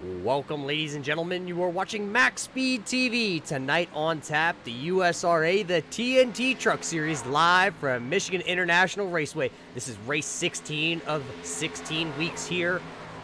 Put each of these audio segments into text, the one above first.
Welcome, ladies and gentlemen. You are watching MaxSpeedTV. Tonight on tap, the USRA, the TNT Truck Series, live from Michigan International Raceway. This is race 16 of 16 weeks here.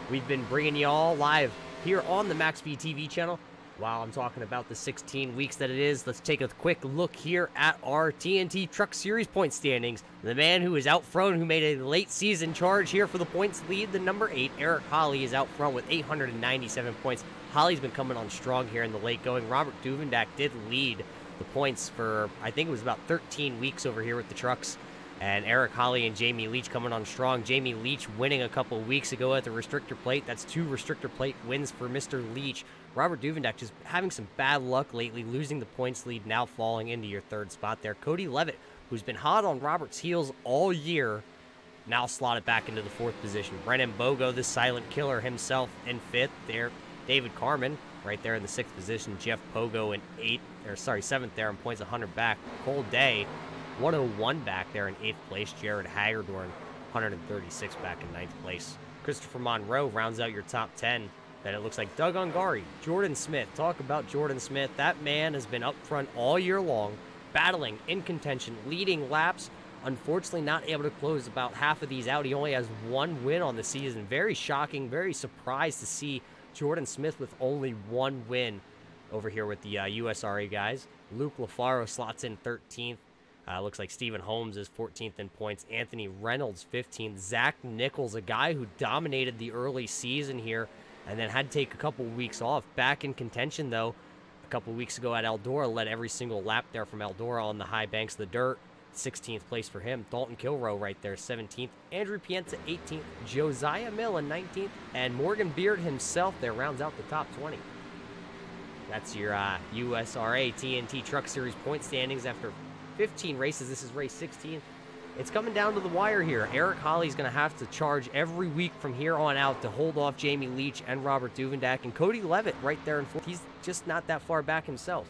We've been bringing you all live here on the MaxSpeedTV channel. While I'm talking about the 16 weeks that it is, let's take a quick look here at our TNT Truck Series point standings. The man who is out front, who made a late season charge here for the points lead, the number 8, Eric Holly, is out front with 897 points. Holly's been coming on strong here in the late going. Robert Duvendak did lead the points for, I think it was about 13 weeks over here with the trucks. And Eric Holly and Jamie Leach coming on strong. Jamie Leach winning a couple weeks ago at the restrictor plate. That's 2 restrictor plate wins for Mr. Leach. Robert Duvendak just having some bad luck lately, losing the points lead, now falling into your 3rd spot there. Cody Levitt, who's been hot on Robert's heels all year, now slotted back into the 4th position. Brennan Bogo, the silent killer himself, in 5th there. David Carmen right there in the 6th position. Jeff Pogo in 7th there, and points 100 back. Cole Day 101 back there in 8th place. Jared Hagerdorn 136 back in 9th place. Christopher Monroe rounds out your top 10. Then it looks like Doug Ungari, Jordan Smith. Talk about Jordan Smith. That man has been up front all year long, battling in contention, leading laps. Unfortunately, not able to close about half of these out. He only has 1 win on the season. Very shocking, very surprised to see Jordan Smith with only 1 win over here with the USRA guys. Luke LaFaro slots in 13th. Looks like Stephen Holmes is 14th in points. Anthony Reynolds 15th. Zach Nichols, a guy who dominated the early season here and then had to take a couple weeks off. Back in contention, though, a couple weeks ago at Eldora. Led every single lap there from Eldora on the high banks of the dirt. 16th place for him. Dalton Kilroe right there, 17th. Andrew Pienza, 18th. Josiah Mill in 19th. And Morgan Beard himself there rounds out the top 20. That's your USRA TNT Truck Series point standings after 15 races. This is race 16. It's coming down to the wire here. Eric Holly's going to have to charge every week from here on out to hold off Jamie Leach and Robert Duvendak. And Cody Levitt right there in 4th. He's just not that far back himself.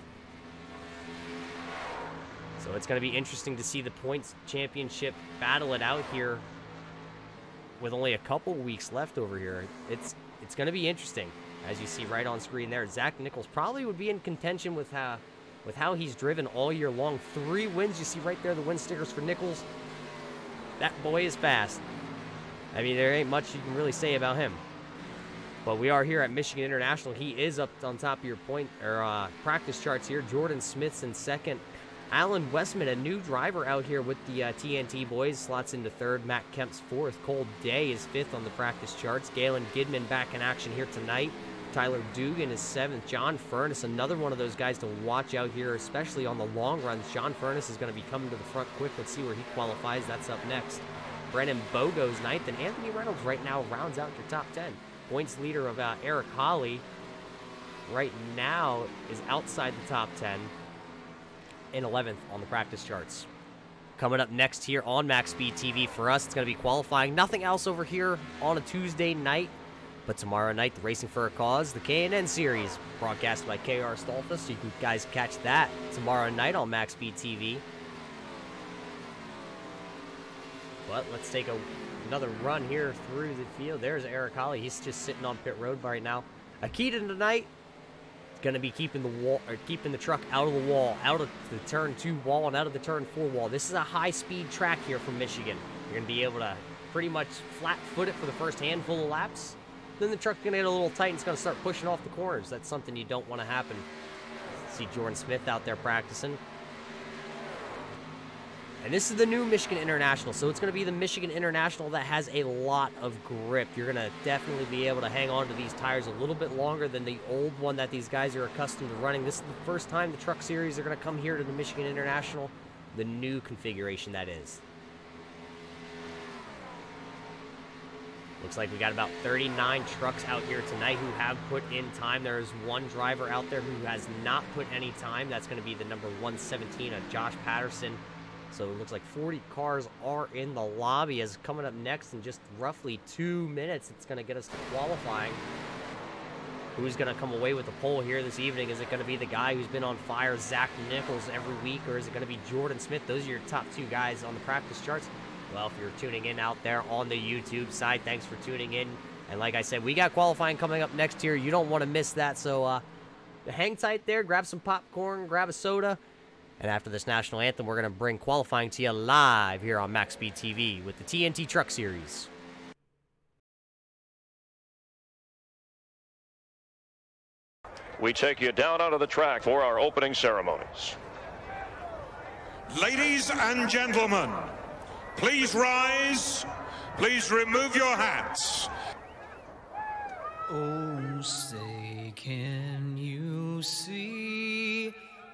So it's going to be interesting to see the points championship battle it out here with only a couple weeks left over here. It's going to be interesting, as you see right on screen there. Zach Nichols probably would be in contention with how he's driven all year long. 3 wins, you see right there, the win stickers for Nichols. That boy is fast. I mean, there ain't much you can really say about him. But we are here at Michigan International. He is up on top of your point or practice charts here. Jordan Smith's in 2nd. Alan Westman, a new driver out here with the TNT boys, slots into 3rd. Matt Kemp's 4th. Cole Day is 5th on the practice charts. Galen Gidman back in action here tonight. Tyler Dugan is 7th. John Furness, another one of those guys to watch out here, especially on the long runs. John Furness is going to be coming to the front quick. Let's see where he qualifies. That's up next. Brennan Bogo's 9th, and Anthony Reynolds right now rounds out your top 10. Points leader of Eric Holly right now is outside the top 10 in 11th on the practice charts. Coming up next here on MaxSpeedTV for us, it's going to be qualifying. Nothing else over here on a Tuesday night. But tomorrow night, the Racing for a Cause, the K&N Series, broadcast by KR Stolfus. So you can guys catch that tomorrow night on MaxSpeedTV. But let's take another run here through the field. There's Eric Holly. He's just sitting on pit road right now. A key to tonight is going to be keeping the truck out of the wall, out of the turn 2 wall and out of the turn 4 wall. This is a high-speed track here from Michigan. You're going to be able to pretty much flat-foot it for the first handful of laps. Then the truck's going to get a little tight and it's going to start pushing off the corners. That's something you don't want to happen. See Jordan Smith out there practicing. And this is the new Michigan International, so it's going to be the Michigan International that has a lot of grip. You're going to definitely be able to hang on to these tires a little bit longer than the old one that these guys are accustomed to running. This is the first time the Truck Series are going to come here to the Michigan International, the new configuration that is. Looks like we got about 39 trucks out here tonight who have put in time. There is 1 driver out there who has not put any time. That's going to be the number 117 of Josh Patterson. So it looks like 40 cars are in the lobby. As coming up next in just roughly 2 minutes, it's going to get us to qualifying. Who's going to come away with the pole here this evening? Is it going to be the guy who's been on fire, Zach Nichols, every week, or is it going to be Jordan Smith? Those are your top 2 guys on the practice charts. Well, if you're tuning in out there on the YouTube side, thanks for tuning in. And like I said, we got qualifying coming up next year. You don't want to miss that. So hang tight there. Grab some popcorn. Grab a soda. And after this national anthem, we're going to bring qualifying to you live here on MaxSpeed TV with the TNT Truck Series. We take you down onto the track for our opening ceremonies. Ladies and gentlemen, please rise. Please remove your hats. Oh, say, can you see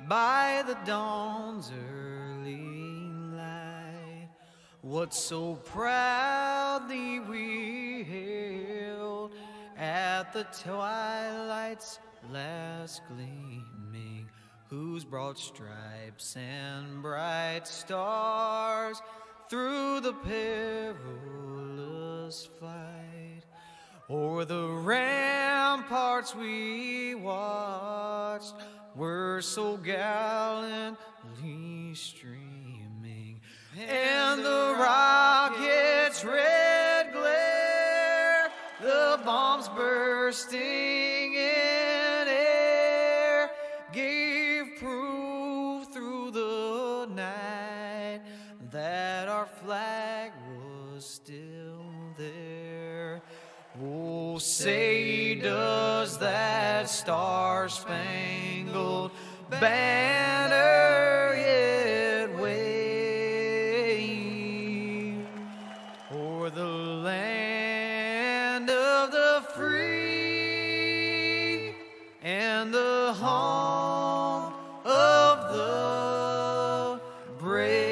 by the dawn's early light what so proudly we hailed at the twilight's last gleaming, whose broad stripes and bright stars through the perilous fight o'er the ramparts we watched were so gallantly streaming, and the rocket's red glare, the bombs bursting in air, gave proof through the night that our flag was still there. Oh, say, does that star-spangled banner yet wave o'er the land of the free and the home of the brave?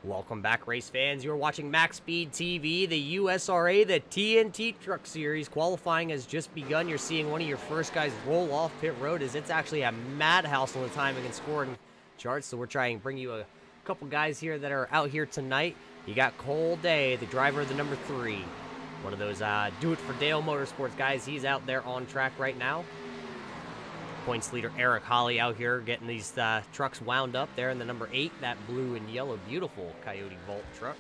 Welcome back, race fans. You're watching MaxSpeed TV, the USRA, the TNT Truck Series. Qualifying has just begun. You're seeing one of your first guys roll off pit road as it's actually a madhouse on the timing and scoring charts. So we're trying to bring you a couple guys here that are out here tonight. You got Cole Day, the driver of the number 3. One of those do-it-for-Dale Motorsports guys. He's out there on track right now. Points leader Eric Holly out here getting these trucks wound up there in the number 8, that blue and yellow beautiful Coyote Volt truck.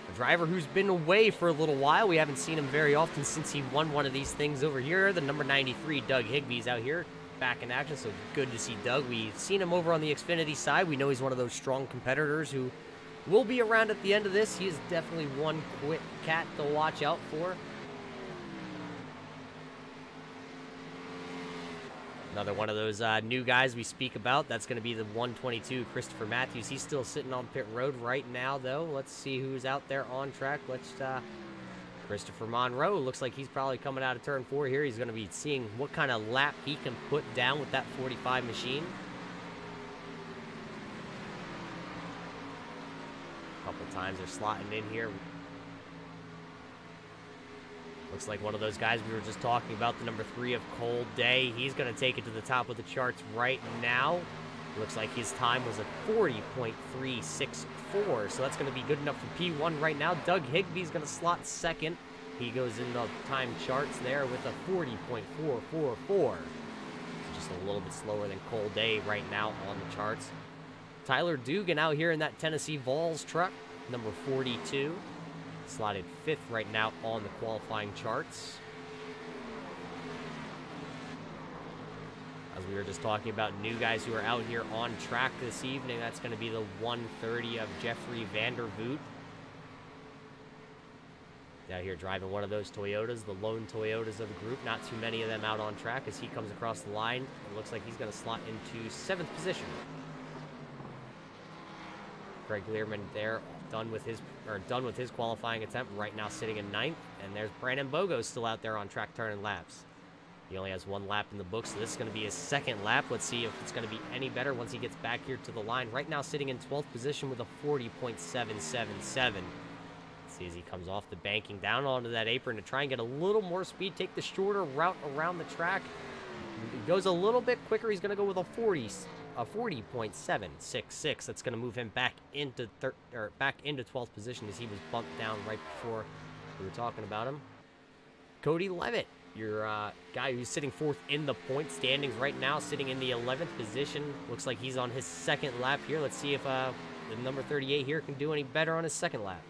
A driver who's been away for a little while. We haven't seen him very often since he won one of these things over here. The number 93 Doug Higby's out here back in action, so good to see Doug. We've seen him over on the Xfinity side. We know he's one of those strong competitors who will be around at the end of this. He is definitely one quick cat to watch out for. Another one of those new guys we speak about. That's going to be the 122, Christopher Matthews. He's still sitting on pit road right now, though. Let's see who's out there on track. Christopher Monroe. Looks like he's probably coming out of turn 4 here. He's going to be seeing what kind of lap he can put down with that 45 machine. A couple times they're slotting in here. Looks like one of those guys we were just talking about, the number 3 of Cole Day. He's going to take it to the top of the charts right now. Looks like his time was a 40.364, so that's going to be good enough for P1 right now. Doug Higby's going to slot second. He goes in the time charts there with a 40.444. Just a little bit slower than Cole Day right now on the charts. Tyler Dugan out here in that Tennessee Vols truck, number 42. Slotted 5th right now on the qualifying charts. As we were just talking about new guys who are out here on track this evening, that's going to be the 130 of Jeffrey Vandervoot. Out here driving one of those Toyotas, the lone Toyotas of the group. Not too many of them out on track as he comes across the line. It looks like he's going to slot into 7th position. Greg Learman there, done with his qualifying attempt, right now sitting in 9th. And there's Brandon Bogo still out there on track turning laps. He only has 1 lap in the book, so this is going to be his 2nd lap. Let's see if it's going to be any better once he gets back here to the line. Right now sitting in 12th position with a 40.777. See as he comes off the banking down onto that apron to try and get a little more speed, take the shorter route around the track. He goes a little bit quicker. He's going to go with a 40.766. That's going to move him back into 12th position as he was bumped down right before we were talking about him. Cody Levitt, your guy who's sitting 4th in the point standings right now, sitting in the 11th position. Looks like he's on his 2nd lap here. Let's see if the number 38 here can do any better on his 2nd lap.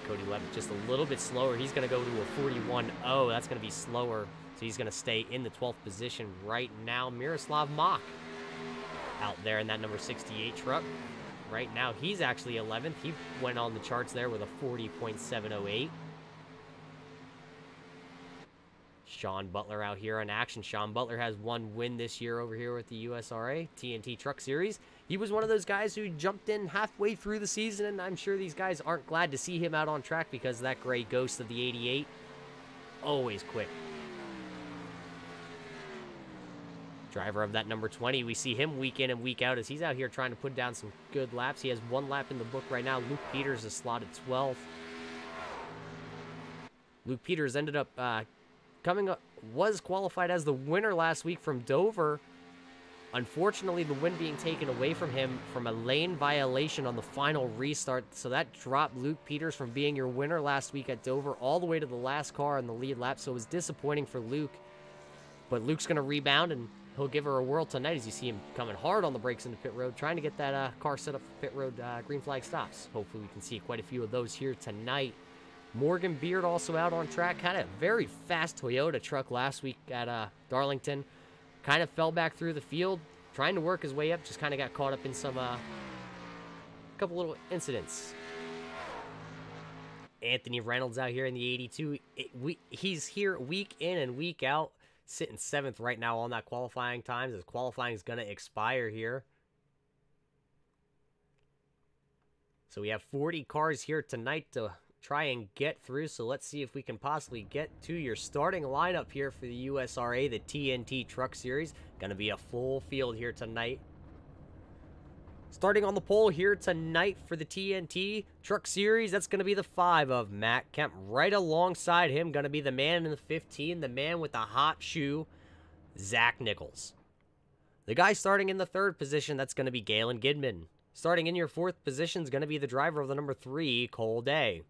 Cody Levitt just a little bit slower. He's going to go to a 41.0. That's going to be slower. So he's going to stay in the 12th position right now. Miroslav Mach out there in that number 68 truck. Right now, he's actually 11th. He went on the charts there with a 40.708. Sean Butler out here on action. Sean Butler has 1 win this year over here with the USRA TNT Truck Series. He was one of those guys who jumped in halfway through the season, and I'm sure these guys aren't glad to see him out on track because that gray ghost of the 88, always quick. Driver of that number 20, we see him week in and week out as he's out here trying to put down some good laps. He has 1 lap in the book right now. Luke Peters is slotted 12th. Luke Peters ended up was qualified as the winner last week from Dover. Unfortunately, the win being taken away from him from a lane violation on the final restart. So that dropped Luke Peters from being your winner last week at Dover all the way to the last car in the lead lap. So it was disappointing for Luke. But Luke's going to rebound, and he'll give her a whirl tonight as you see him coming hard on the brakes into pit road, trying to get that car set up for pit road green flag stops. Hopefully we can see quite a few of those here tonight. Morgan Beard also out on track. Had a very fast Toyota truck last week at Darlington. Kind of fell back through the field, trying to work his way up. Just kind of got caught up in some couple little incidents. Anthony Reynolds out here in the 82. He's here week in and week out, sitting 7th right now on that qualifying times as qualifying is going to expire here. So we have 40 cars here tonight to try and get through, so let's see if we can possibly get to your starting lineup here for the USRA, the TNT Truck Series. Gonna be a full field here tonight. Starting on the pole here tonight for the TNT Truck Series, that's gonna be the 5 of Matt Kemp. Right alongside him, gonna be the man in the 15, the man with the hot shoe, Zach Nichols. The guy starting in the 3rd position, that's gonna be Galen Gidman. Starting in your 4th position is gonna be the driver of the number 3, Cole Day.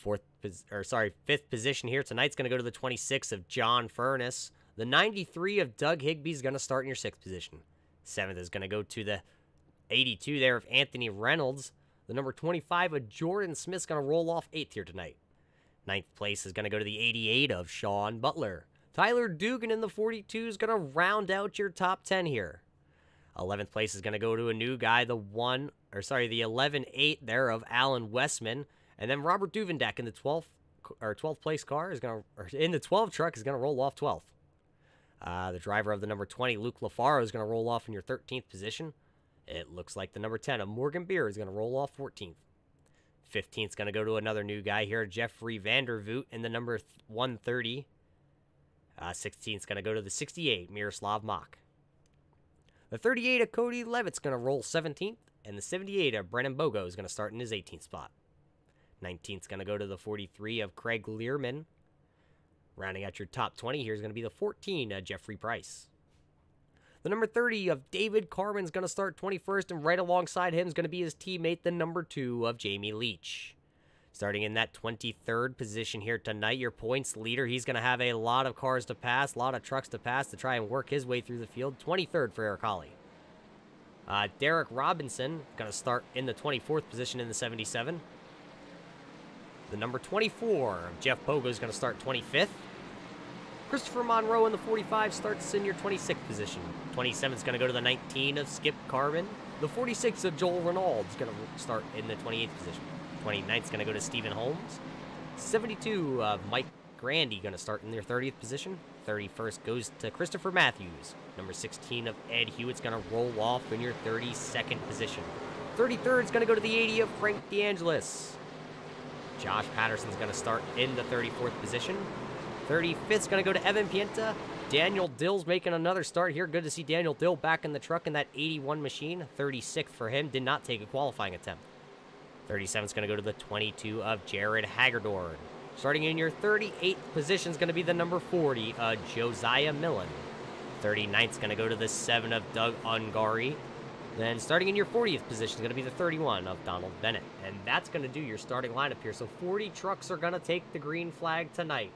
5th position here tonight's going to go to the 26 of John Furness. The 93 of Doug Higbee is going to start in your 6th position. 7th is going to go to the 82 there of Anthony Reynolds. The number 25 of Jordan Smith's going to roll off 8th here tonight. 9th place is going to go to the 88 of Sean Butler. Tyler Dugan in the 42 is going to round out your top 10 here. 11th place is going to go to a new guy, the 11-8 there of Alan Westman. And then Robert Duvendak in the 12th place car is in the 12 truck is going to roll off 12th. The driver of the number 20, Luke LaFaro, is going to roll off in your 13th position. It looks like the number 10 of Morgan Beer is going to roll off 14th. 15th is going to go to another new guy here, Jeffrey Vandervoot, in the number 130. 16th is going to go to the 68, Miroslav Mach. The 38 of Cody Levitt's going to roll 17th, and the 78 of Brennan Bogo is going to start in his 18th spot. 19th is going to go to the 43 of Craig Learman. Rounding out your top 20 here is going to be the 14 of Jeffrey Price. The number 30 of David Carman is going to start 21st, and right alongside him is going to be his teammate, the number 2 of Jamie Leach. Starting in that 23rd position here tonight, your points leader. He's going to have a lot of cars to pass, a lot of trucks to pass to try and work his way through the field. 23rd for Eric Hawley. Derek Robinson going to start in the 24th position in the 77. The number 24 of Jeff Pogo is going to start 25th. Christopher Monroe in the 45 starts in your 26th position. 27 is going to go to the 19 of Skip Carbon. The 46 of Joel Renaud is going to start in the 28th position. 29th is going to go to Stephen Holmes. 72 of Mike Grandy going to start in their 30th position. 31st goes to Christopher Matthews. Number 16 of Ed Hewitt's going to roll off in your 32nd position. 33rd is going to go to the 80 of Frank DeAngelis. Josh Patterson's going to start in the 34th position. 35th is going to go to Evan Pienta. Daniel Dill's making another start here. Good to see Daniel Dill back in the truck in that 81 machine. 36th for him. Did not take a qualifying attempt. 37 is going to go to the 22 of Jared Hagerdorn. Starting in your 38th position is going to be the number 40, Josiah Millen. 39th is going to go to the 7 of Doug Ungari. Then starting in your 40th position is going to be the 31 of Donald Bennett. And that's going to do your starting lineup here. So 40 trucks are going to take the green flag tonight.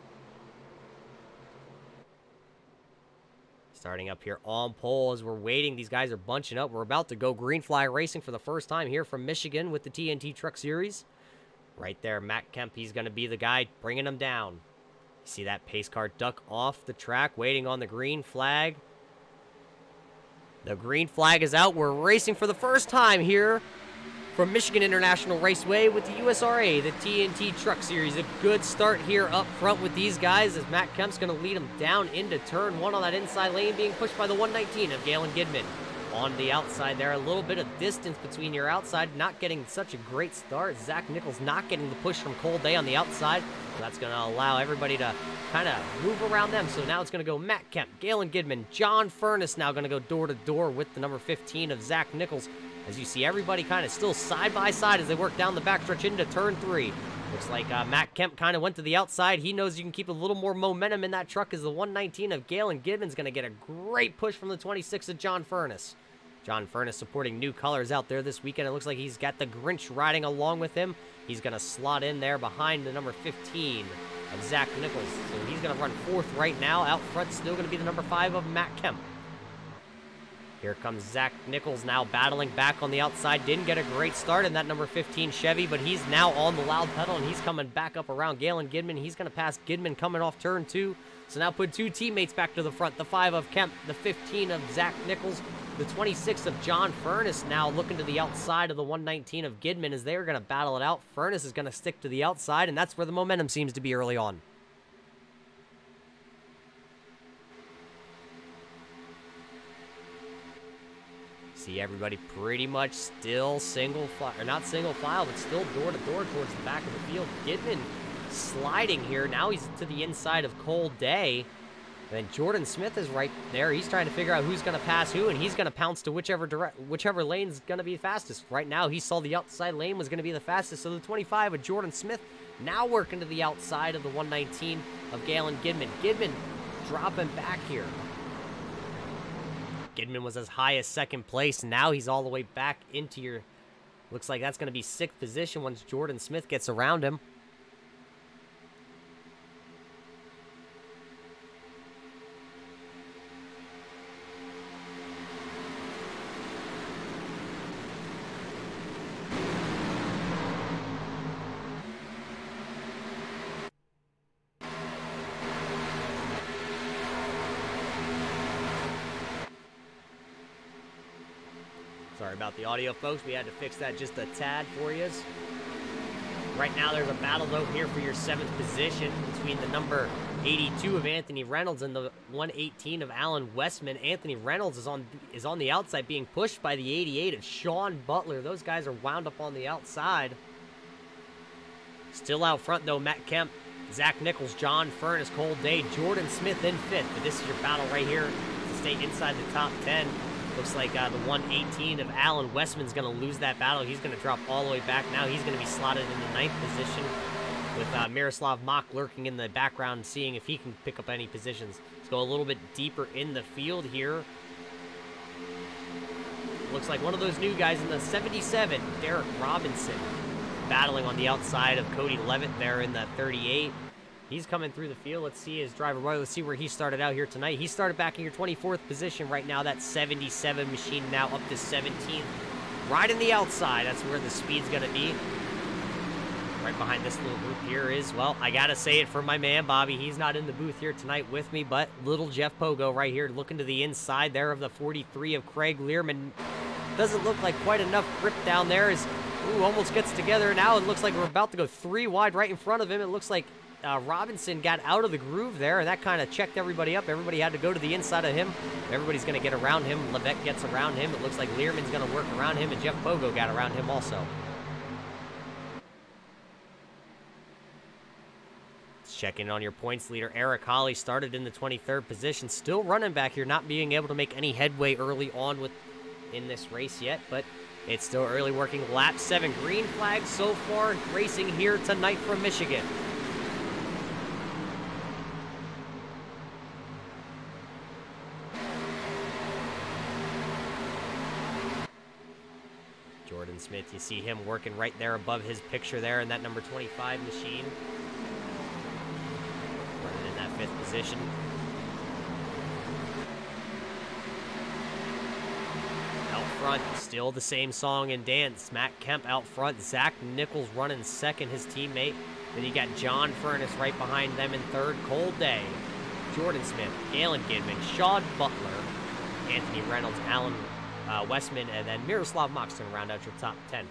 Starting up here on pole as we're waiting. These guys are bunching up. We're about to go green flag racing for the first time here from Michigan with the TNT Truck Series. Right there, Matt Kemp, he's going to be the guy bringing them down. You see that pace car duck off the track, waiting on the green flag. The green flag is out. We're racing for the first time here from Michigan International Raceway with the USRA, the TNT Truck Series. A good start here up front with these guys as Matt Kemp's going to lead them down into turn 1 on that inside lane, being pushed by the 119 of Galen Gidman. On the outside there, a little bit of distance between your outside, not getting such a great start. Zach Nichols not getting the push from Cole Day on the outside. So that's going to allow everybody to kind of move around them. So now it's going to go Matt Kemp, Galen Gidman, John Furness now going to go door to door with the number 15 of Zach Nichols. As you see everybody kind of still side by side as they work down the backstretch into turn 3. Looks like Matt Kemp kind of went to the outside. He knows you can keep a little more momentum in that truck as the 119 of Galen Gidman's going to get a great push from the 26 of John Furness. John Furness supporting new colors out there this weekend. It looks like he's got the Grinch riding along with him. He's going to slot in there behind the number 15 of Zach Nichols. So he's going to run 4th right now. Out front still going to be the number 5 of Matt Kemp. Here comes Zach Nichols now battling back on the outside. Didn't get a great start in that number 15 Chevy, but he's now on the loud pedal, and he's coming back up around Galen Gidman. He's going to pass Gidman coming off turn 2. So now put 2 teammates back to the front. The 5 of Kemp, the 15 of Zach Nichols, the 26 of John Furness now looking to the outside of the 119 of Gidman as they're going to battle it out. Furness is going to stick to the outside, and that's where the momentum seems to be early on. See everybody pretty much still single file, or not single file, but still door to door towards the back of the field. Gidman sliding here. Now he's to the inside of Cole Day. And then Jordan Smith is right there. He's trying to figure out who's going to pass who, and he's going to pounce to whichever lane's going to be fastest. Right now, he saw the outside lane was going to be the fastest, so the 25 of Jordan Smith now working to the outside of the 119 of Galen Gidman. Gidman dropping back here. Gidman was as high as 2nd place, and now he's all the way back into your... Looks like that's going to be 6th position once Jordan Smith gets around him. Sorry about the audio, folks. We had to fix that just a tad for you. Right now, there's a battle, though, here for your 7th position between the number 82 of Anthony Reynolds and the 118 of Alan Westman. Anthony Reynolds is on the outside being pushed by the 88 of Sean Butler. Those guys are wound up on the outside. Still out front, though, Matt Kemp, Zach Nichols, John Furness, Cole Day, Jordan Smith in 5th. But this is your battle right here to stay inside the top 10. Looks like the 118 of Alan Westman's going to lose that battle. He's going to drop all the way back. Now he's going to be slotted in the 9th position with Miroslav Mock lurking in the background, seeing if he can pick up any positions. Let's go a little bit deeper in the field here. Looks like one of those new guys in the 77, Derek Robinson, battling on the outside of Cody Levitt there in the 38. He's coming through the field. Let's see his driver. Let's see where he started out here tonight. He started back in your 24th position right now. That 77 machine now up to 17th. Right in the outside. That's where the speed's going to be. Right behind this little group here is, well, I got to say it for my man, Bobby. He's not in the booth here tonight with me, but little Jeff Pogo right here looking to the inside there of the 43 of Craig Learman. Doesn't look like quite enough grip down there as, ooh, almost gets together. Now it looks like we're about to go 3 wide right in front of him. It looks like Robinson got out of the groove there, and that kind of checked everybody up. Everybody had to go to the inside of him. Everybody's going to get around him. Levitt gets around him. It looks like Learman's going to work around him, and Jeff Pogo got around him also. Let's check in on your points leader. Eric Holly started in the 23rd position. Still running back here, not being able to make any headway early on in this race yet, but It's still early working lap 7. Green flag so far racing here tonight from Michigan. Jordan Smith, you see him working right there above his picture there in that number 25 machine. Running in that 5th position. Out front, still the same song and dance. Matt Kemp out front. Zach Nichols running 2nd, his teammate. Then you got John Furness right behind them in 3rd. Cold Day, Jordan Smith, Galen Gidman, Sean Butler, Anthony Reynolds, Alan Westman, and then Miroslav Mach to round out your top 10.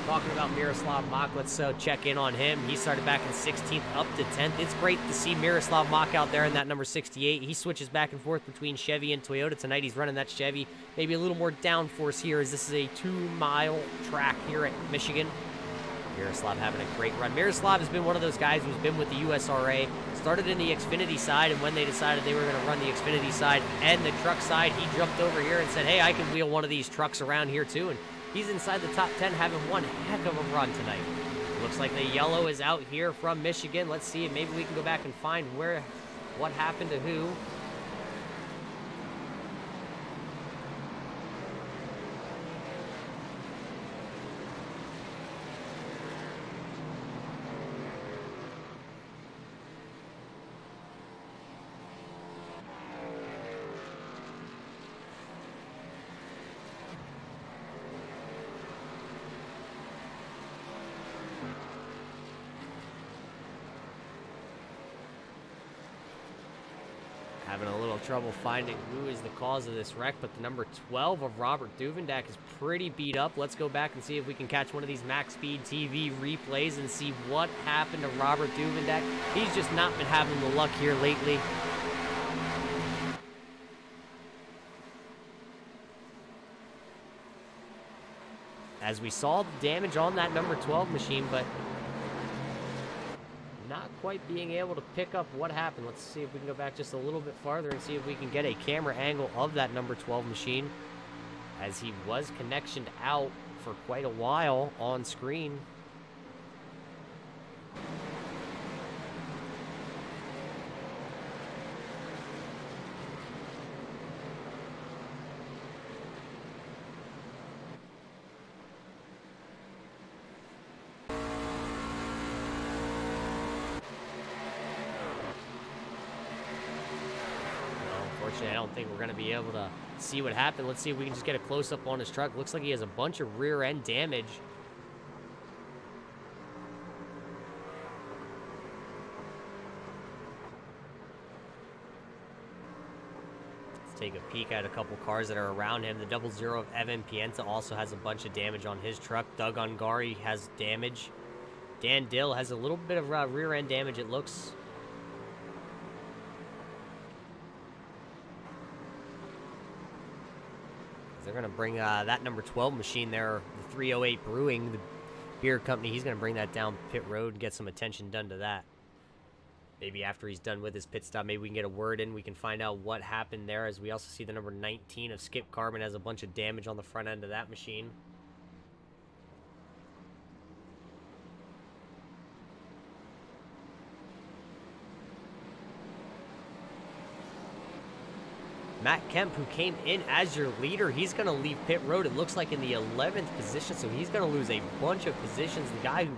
Talking about Miroslav Mach, let's check in on him. He started back in 16th up to 10th. It's great to see Miroslav Mach out there in that number 68. He switches back and forth between Chevy and Toyota. Tonight he's running that Chevy. Maybe a little more downforce here as this is a 2-mile track here at Michigan. Miroslav having a great run. Miroslav has been one of those guys who's been with the USRA. Started in the Xfinity side, and when they decided they were going to run the Xfinity side and the truck side, he jumped over here and said, hey, I can wheel one of these trucks around here too. And he's inside the top 10, having one heck of a run tonight. Looks like the yellow is out here from Michigan. Let's see if maybe we can go back and find what happened to who. Having a little trouble finding who is the cause of this wreck, but the number 12 of Robert Duvendak is pretty beat up. Let's go back and see if we can catch one of these MaxSpeedTV replays and see what happened to Robert Duvendak. He's just not been having the luck here lately. As we saw the damage on that number 12 machine, but not quite being able to pick up what happened. Let's see if we can go back just a little bit farther and see if we can get a camera angle of that number 12 machine, as he was connectioned out for quite a while on screen. I don't think we're going to be able to see what happened. Let's see if we can just get a close-up on his truck. Looks like he has a bunch of rear-end damage. Let's take a peek at a couple cars that are around him. The 00 of Evan Pienta also has a bunch of damage on his truck. Doug Ungari has damage. Dan Dill has a little bit of rear-end damage, it looks. They're going to bring that number 12 machine there, the 308 Brewing, the beer company. He's going to bring that down pit road and get some attention done to that. Maybe after he's done with his pit stop, maybe we can get a word in. We can find out what happened there, as we also see the number 19 of Skip Carbon has a bunch of damage on the front end of that machine. Matt Kemp, who came in as your leader, he's going to leave pit road, it looks like in the 11th position, so he's going to lose a bunch of positions. The guy who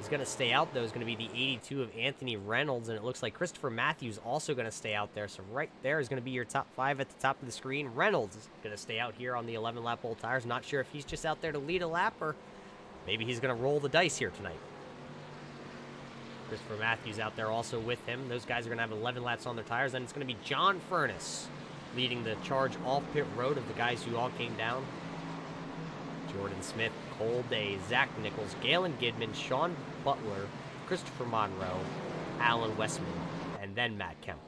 is going to stay out, though, is going to be the 82 of Anthony Reynolds, and it looks like Christopher Matthews also going to stay out there. So right there is going to be your top 5 at the top of the screen. Reynolds is going to stay out here on the 11-lap old tires. Not sure if he's just out there to lead a lap, or maybe he's going to roll the dice here tonight. Christopher Matthews out there also with him. Those guys are going to have 11 laps on their tires. Then it's going to be John Furness leading the charge off pit road of the guys who all came down. Jordan Smith, Cole Day, Zach Nichols, Galen Gidman, Sean Butler, Christopher Monroe, Alan Westman, and then Matt Kemp.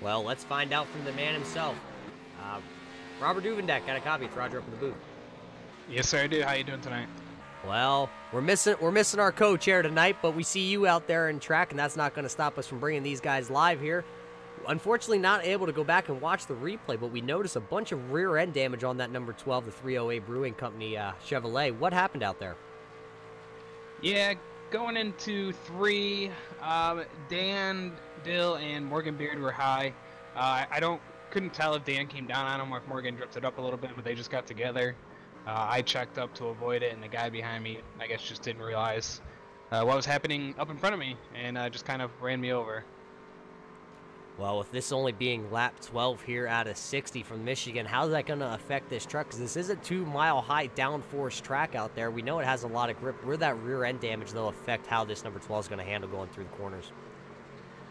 Well, let's find out from the man himself. Robert Duvendeck, got a copy. It's Roger up in the booth. Yes, sir, I do. How you doing tonight? Well, we're missing our coach here tonight, but we see you out there in track, and that's not going to stop us from bringing these guys live here. Unfortunately, not able to go back and watch the replay, but we noticed a bunch of rear end damage on that number 12, the 308 Brewing Company Chevrolet. What happened out there? Yeah, going into 3, Dan, Dill, and Morgan Beard were high. Couldn't tell if Dan came down on him or if Morgan drifted up a little bit, but they just got together. I checked up to avoid it, and the guy behind me, I guess, just didn't realize what was happening up in front of me, and just kind of ran me over. Well, with this only being lap 12 here out of 60 from Michigan, how's that going to affect this truck? Because this is a 2-mile-high downforce track out there. We know it has a lot of grip. Where that rear end damage, though, affect how this number 12 is going to handle going through the corners?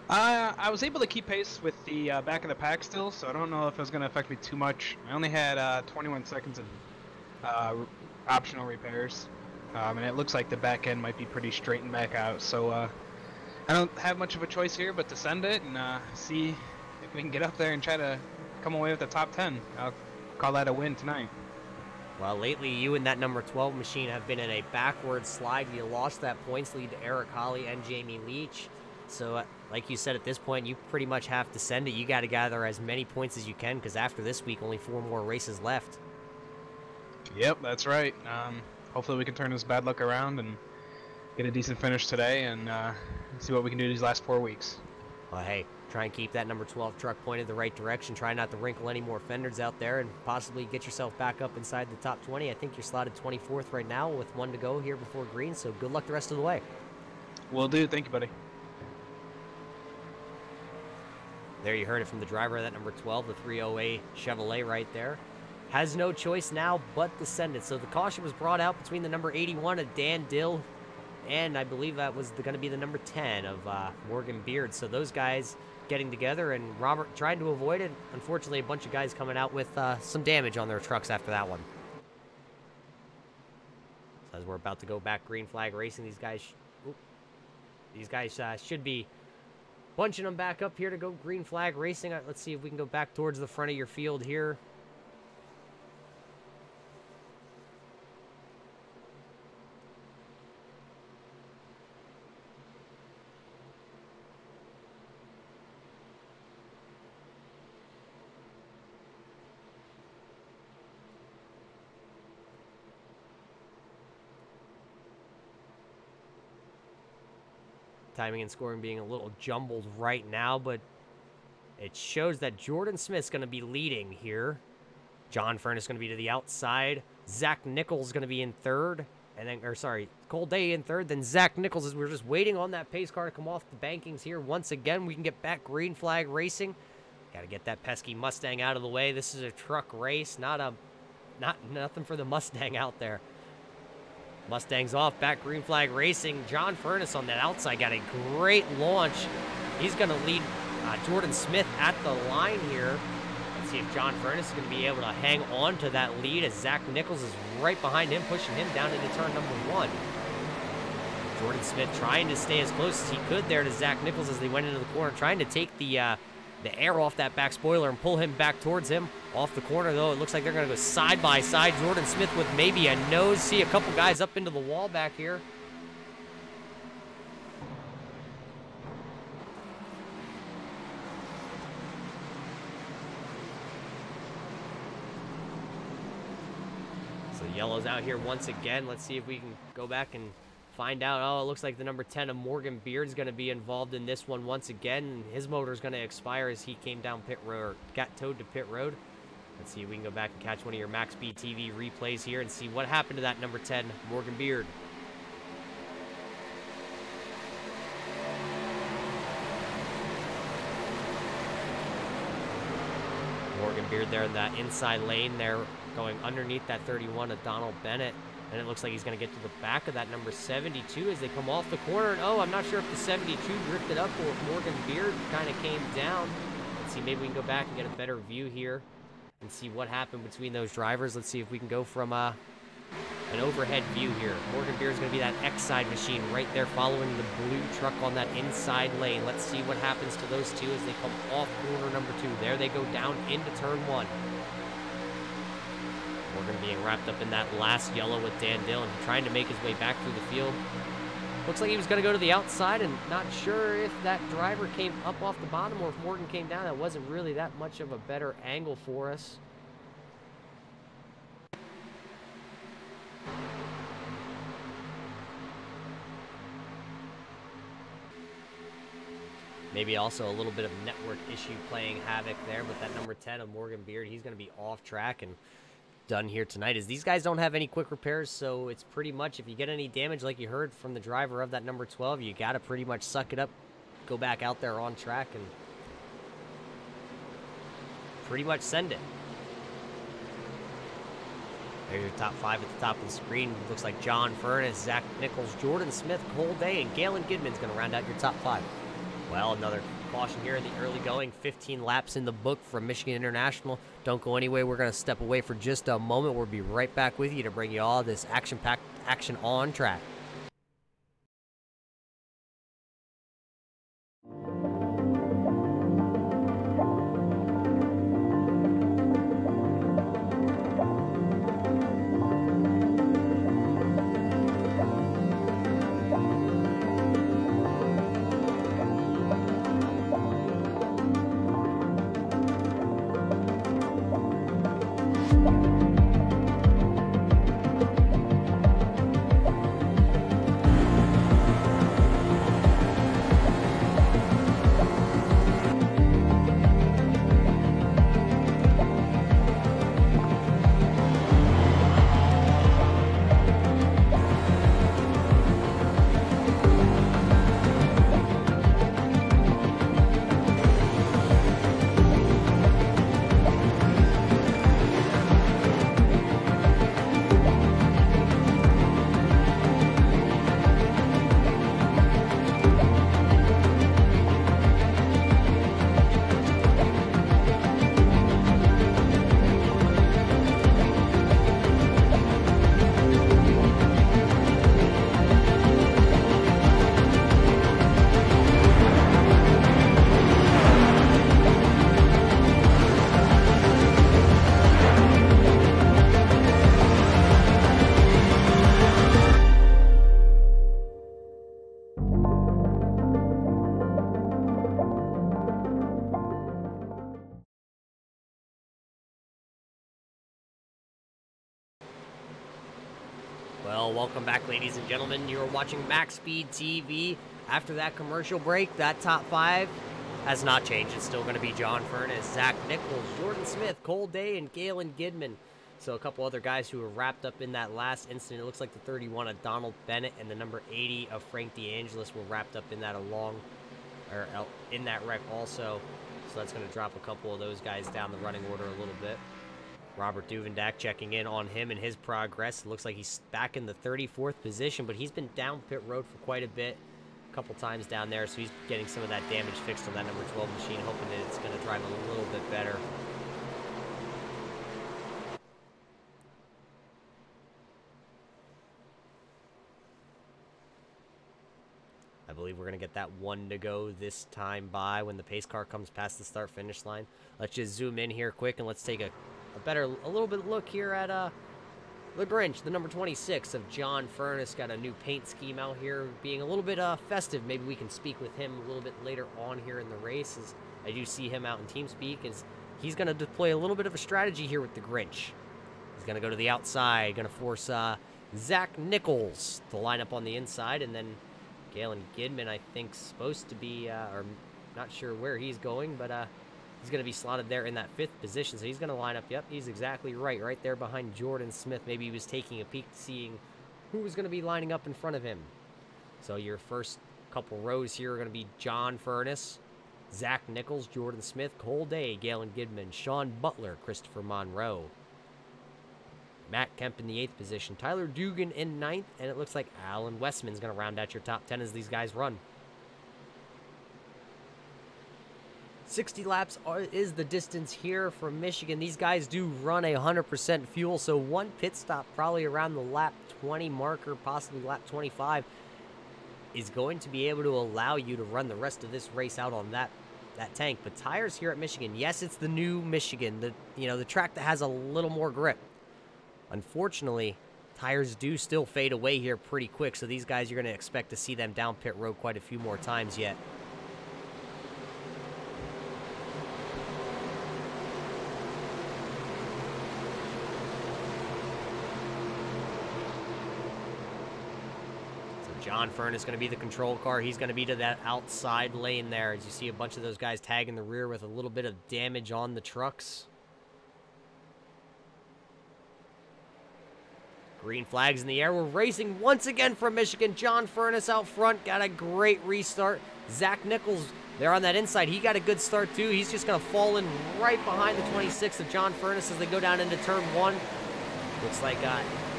I was able to keep pace with the back of the pack still, so I don't know if it was going to affect me too much. I only had 21 seconds of optional repairs, and it looks like the back end might be pretty straight and back out, so I don't have much of a choice here but to send it and see if we can get up there and try to come away with the top 10. I'll call that a win tonight. Well, lately you and that number 12 machine have been in a backward slide. You lost that points lead to Eric Holly and Jamie Leach. So, like you said, at this point, you pretty much have to send it. You got to gather as many points as you can, because after this week, only 4 more races left. Yep, that's right. Hopefully we can turn this bad luck around and get a decent finish today and see what we can do these last 4 weeks. Well, hey, try and keep that number 12 truck pointed the right direction. Try not to wrinkle any more fenders out there and possibly get yourself back up inside the top 20. I think you're slotted 24th right now with 1 to go here before green, so good luck the rest of the way. Will do. Thank you, buddy. There you heard it from the driver of that number 12, the 308 Chevrolet right there. Has no choice now but to send it. So the caution was brought out between the number 81 of Dan Dill and I believe that was going to be the number 10 of Morgan Beard. So those guys getting together and Robert trying to avoid it. Unfortunately, a bunch of guys coming out with some damage on their trucks after that one. So as we're about to go back green flag racing, these guys should be bunching them back up here to go green flag racing. Let's see if we can go back towards the front of your field here. Timing and scoring being a little jumbled right now, but it shows that Jordan Smith's going to be leading here. John Furness going to be to the outside. Zach Nichols going to be in third. And then, Cole Day in third. Then Zach Nichols, as we're just waiting on that pace car to come off the bankings here. Once again, we can get back green flag racing. Got to get that pesky Mustang out of the way. This is a truck race, nothing for the Mustang out there. Mustang's off, back green flag racing. John Furness on that outside got a great launch. He's going to lead Jordan Smith at the line here. Let's see if John Furness is going to be able to hang on to that lead as Zach Nichols is right behind him, pushing him down into turn number 1. Jordan Smith trying to stay as close as he could there to Zach Nichols as they went into the corner, trying to take the air off that back spoiler and pull him back towards him. Off the corner, though, it looks like they're going to go side by side. Jordan Smith with maybe a nose. See a couple guys up into the wall back here. So yellow's out here once again. Let's see if we can go back and find out. Oh, it looks like the number 10 of Morgan Beard is going to be involved in this one once again. His motor is going to expire as he came down pit road, or got towed to pit road. Let's see if we can go back and catch one of your MaxSpeedTV replays here and see what happened to that number 10, Morgan Beard. Morgan Beard there in that inside lane there, going underneath that 31 of Donald Bennett. And it looks like he's going to get to the back of that number 72 as they come off the corner. And, oh, I'm not sure if the 72 drifted up or if Morgan Beard kind of came down. Let's see, maybe we can go back and get a better view here and see what happened between those drivers. Let's see if we can go from an overhead view here. Morgan Beard is going to be that X-side machine right there following the blue truck on that inside lane. Let's see what happens to those two as they come off corner number 2. There they go down into turn 1. Morgan being wrapped up in that last yellow with Dan Dillon, trying to make his way back through the field. Looks like he was going to go to the outside, and not sure if that driver came up off the bottom or if Morgan came down. That wasn't really that much of a better angle for us. Maybe also a little bit of network issue playing havoc there, but that number 10 of Morgan Beard, he's going to be off track and done here tonight, as these guys don't have any quick repairs, so it's pretty much, if you get any damage like you heard from the driver of that number 12, you got to pretty much suck it up, go back out there on track, and pretty much send it. There's your top 5 at the top of the screen. Looks like John Furness, Zach Nichols, Jordan Smith, Cole Day, and Galen Gidman's going to round out your top 5. Well, another caution here in the early going. 15 laps in the book from Michigan International. Don't go anywhere. We're going to step away for just a moment. We'll be right back with you to bring you all this action-packed action on track. Well, welcome back, ladies and gentlemen. You're watching MaxSpeedTV. After that commercial break, that top 5 has not changed. It's still going to be John Furness, Zach Nichols, Jordan Smith, Cole Day, and Galen Gidman. So a couple other guys who were wrapped up in that last incident. It looks like the 31 of Donald Bennett and the number 80 of Frank DeAngelis were wrapped up in that in that wreck also. So that's going to drop a couple of those guys down the running order a little bit. Robert Duvendak checking in on him and his progress. It looks like he's back in the 34th position, but he's been down pit road for quite a bit, a couple times down there, so he's getting some of that damage fixed on that number 12 machine, hoping that it's going to drive a little bit better. I believe we're going to get that 1 to go this time by when the pace car comes past the start-finish line. Let's just zoom in here quick and let's take a little bit look here at the Grinch, the number 26 of John Furness. Got a new paint scheme out here, being a little bit festive. Maybe we can speak with him a little bit later on here in the race, as I do see him out in TeamSpeak, as he's going to deploy a little bit of a strategy here with the Grinch. He's going to go to the outside, going to force Zach Nichols to line up on the inside, and then Galen Gidman, I think, supposed to be, or not sure where he's going, but he's going to be slotted there in that 5th position, so he's going to line up. Yep, he's exactly right there behind Jordan Smith. Maybe he was taking a peek, seeing who was going to be lining up in front of him. So your first couple rows here are going to be John Furness, Zach Nichols, Jordan Smith, Cole Day, Galen Gidman, Sean Butler, Christopher Monroe, Matt Kemp in the 8th position, Tyler Dugan in 9th, and it looks like Alan Westman's going to round out your top 10 as these guys run. 60 laps is the distance here from Michigan. These guys do run 100% fuel, so one pit stop probably around the lap 20 marker, possibly lap 25, is going to be able to allow you to run the rest of this race out on that tank. But tires here at Michigan, yes, it's the new Michigan, the track that has a little more grip. Unfortunately, tires do still fade away here pretty quick, so these guys, you're going to expect to see them down pit road quite a few more times yet. John Furnace is going to be the control car. He's going to be to that outside lane there, as you see a bunch of those guys tag in the rear with a little bit of damage on the trucks. Green flags in the air. We're racing once again from Michigan. John Furnace out front. Got a great restart. Zach Nichols there on that inside. He got a good start too. He's just going to fall in right behind the 26 of John Furnace as they go down into turn 1. Looks like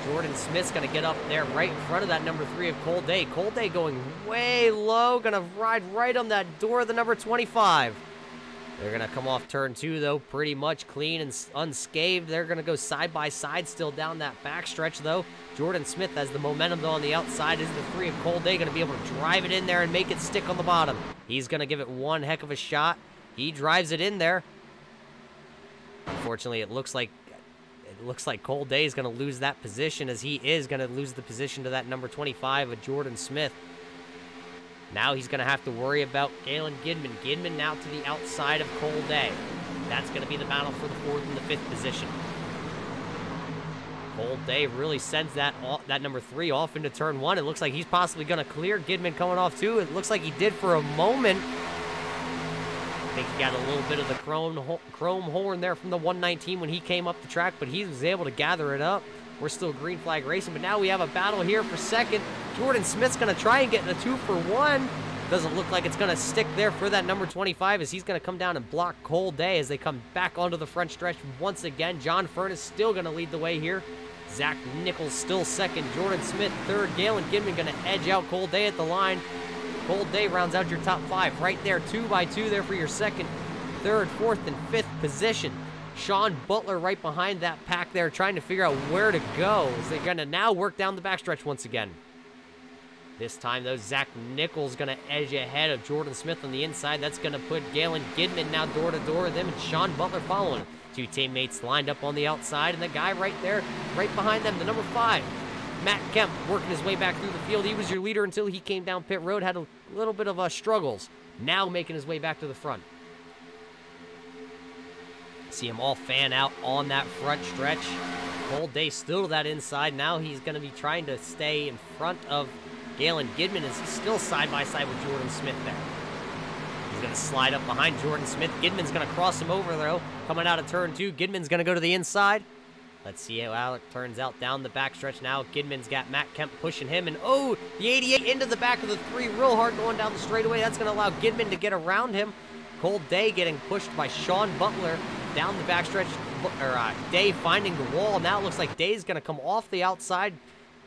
Jordan Smith's going to get up there right in front of that number 3 of Cole Day. Cole Day going way low. Going to ride right on that door of the number 25. They're going to come off turn 2, though, pretty much clean and unscathed. They're going to go side by side still down that backstretch, though. Jordan Smith has the momentum, though, on the outside. Is the 3 of Cole Day going to be able to drive it in there and make it stick on the bottom? He's going to give it one heck of a shot. He drives it in there. Unfortunately, it looks like Cole Day is going to lose that position, as he is going to lose the position to that number 25 of Jordan Smith. Now he's going to have to worry about Galen Gidman. Gidman now to the outside of Cole Day. That's going to be the battle for the 4th and the 5th position. Cole Day really sends that number 3 off into turn 1. It looks like he's possibly going to clear. Gidman coming off too. It looks like he did for a moment. I think he got a little bit of the chrome horn there from the 119 when he came up the track, but he was able to gather it up. We're still green flag racing, but now we have a battle here for 2nd. Jordan Smith's going to try and get in a 2-for-1. Doesn't look like it's going to stick there for that number 25, as he's going to come down and block Cole Day as they come back onto the front stretch once again. John Furnace still going to lead the way here. Zach Nichols still 2nd. Jordan Smith 3rd. Galen Gidman going to edge out Cole Day at the line. Cole Day rounds out your top 5 right there, 2 by 2 there for your 2nd, 3rd, 4th, and 5th position. Sean Butler right behind that pack there, trying to figure out where to go, as they're going to now work down the backstretch once again. This time, though, Zach Nichols going to edge ahead of Jordan Smith on the inside. That's going to put Galen Gidman now door to door with him, and Sean Butler following. 2 teammates lined up on the outside, and the guy right there, right behind them, the number 5. Matt Kemp working his way back through the field. He was your leader until he came down pit road, had a little bit of struggles. Now making his way back to the front. See him all fan out on that front stretch. Cole Day still to that inside. Now he's going to be trying to stay in front of Galen Gidman, as he's still side by side with Jordan Smith there. He's going to slide up behind Jordan Smith. Gidman's going to cross him over, though. Coming out of turn 2, Gidman's going to go to the inside. Let's see how it turns out down the backstretch now. Gidman's got Matt Kemp pushing him, and oh, the 88 into the back of the 3 real hard going down the straightaway. That's going to allow Gidman to get around him. Cole Day getting pushed by Sean Butler down the backstretch. Day finding the wall. Now it looks like Day's going to come off the outside,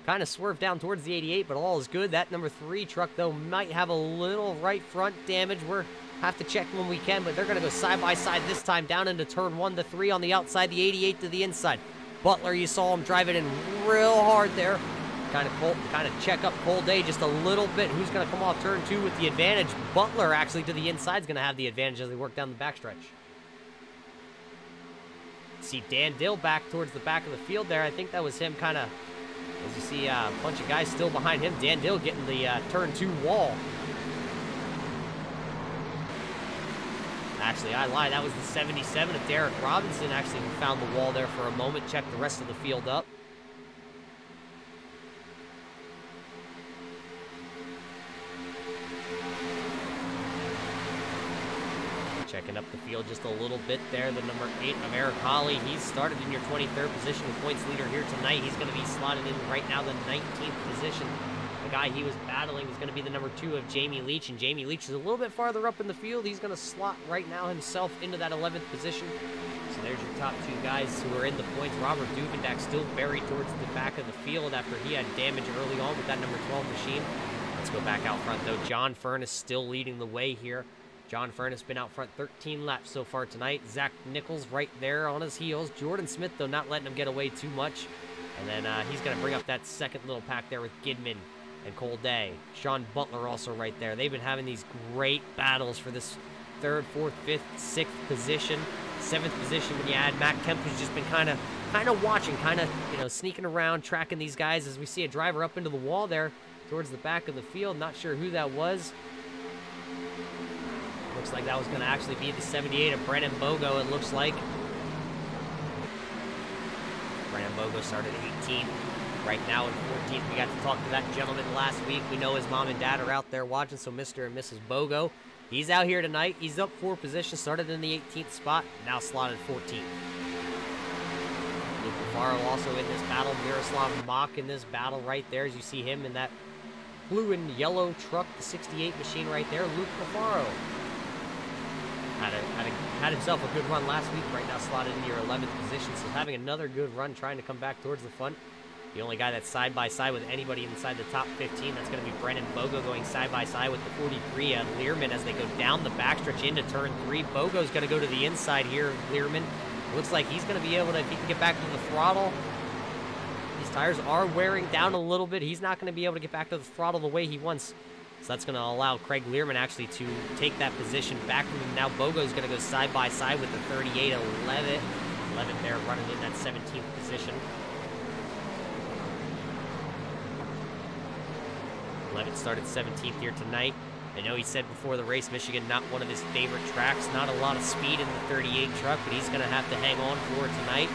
kind of swerve down towards the 88, but all is good. That number 3 truck, though, might have a little right front damage. We'll have to check when we can, but they're going to go side by side this time down into turn 1 to 3 on the outside, the 88 to the inside. Butler, you saw him drive it in real hard there. Kind of check up Cole Day just a little bit. Who's going to come off turn 2 with the advantage? Butler, actually, to the inside is going to have the advantage as they work down the backstretch. See Dan Dill back towards the back of the field there. I think that was him kind of, as you see a bunch of guys still behind him. Dan Dill getting the turn 2 wall. Actually, I lied. That was the 77 of Derek Robinson, actually, who found the wall there for a moment. Checked the rest of the field up. Checking up the field just a little bit there. The number 8 of Eric Hawley. He's started in your 23rd position, the points leader here tonight. He's going to be slotted in right now the 19th position. The guy he was battling is going to be the number 2 of Jamie Leach, and Jamie Leach is a little bit farther up in the field. He's going to slot right now himself into that 11th position. So there's your top 2 guys who are in the points. Robert Duvendak still buried towards the back of the field after he had damage early on with that number 12 machine. Let's go back out front, though. John Furnace still leading the way here. John Furness been out front 13 laps so far tonight. Zach Nichols right there on his heels. Jordan Smith, though, not letting him get away too much. And then he's going to bring up that second little pack there with Gidman and Cole Day. Sean Butler also right there. They've been having these great battles for this 3rd, 4th, 5th, 6th position. 7th position when you add Matt Kemp, who's just been kind of watching, sneaking around, tracking these guys as we see a driver up into the wall there towards the back of the field. Not sure who that was. Looks like that was going to actually be the 78 of Brennan Bogo, it looks like. Brennan Bogo started 18th. Right now in 14th, we got to talk to that gentleman last week. We know his mom and dad are out there watching, so Mr. and Mrs. Bogo. He's out here tonight. He's up 4 positions, started in the 18th spot, now slotted 14th. Luke Alfaro also in this battle. Miroslav Mach in this battle right there, as you see him in that blue and yellow truck, the 68 machine right there. Luke Alfaro had himself a good run last week, right now slotted in your 11th position, so having another good run, trying to come back towards the front. The only guy that's side-by-side with anybody inside the top 15, that's going to be Brennan Bogo going side-by-side with the 43 at Learman as they go down the backstretch into turn 3. Bogo's going to go to the inside here of Learman. Looks like he's going to be able to, if he can get back to the throttle. These tires are wearing down a little bit. He's not going to be able to get back to the throttle the way he wants. So that's going to allow Craig Learman actually to take that position back from him. Now Bogo's going to go side-by-side with the 38 11. 11 there running in that 17th position. Levitt started 17th here tonight. I know he said before the race, Michigan, not one of his favorite tracks. Not a lot of speed in the 38 truck, but he's going to have to hang on for it tonight.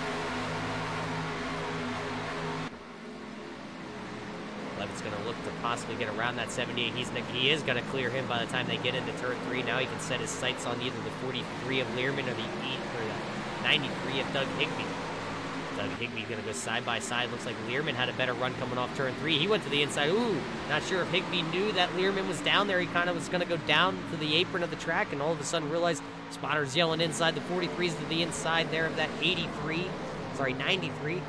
Levitt's going to look to possibly get around that 78. He is going to clear him by the time they get into turn 3. Now he can set his sights on either the 43 of Learman or the 93 of Doug Higbee. Doug Higbee going to go side-by-side. Looks like Learman had a better run coming off turn 3. He went to the inside. Ooh, not sure if Higbee knew that Learman was down there. He kind of was going to go down to the apron of the track and all of a sudden realized spotters yelling inside the 43s to the inside there of that 93. Sorry, 93.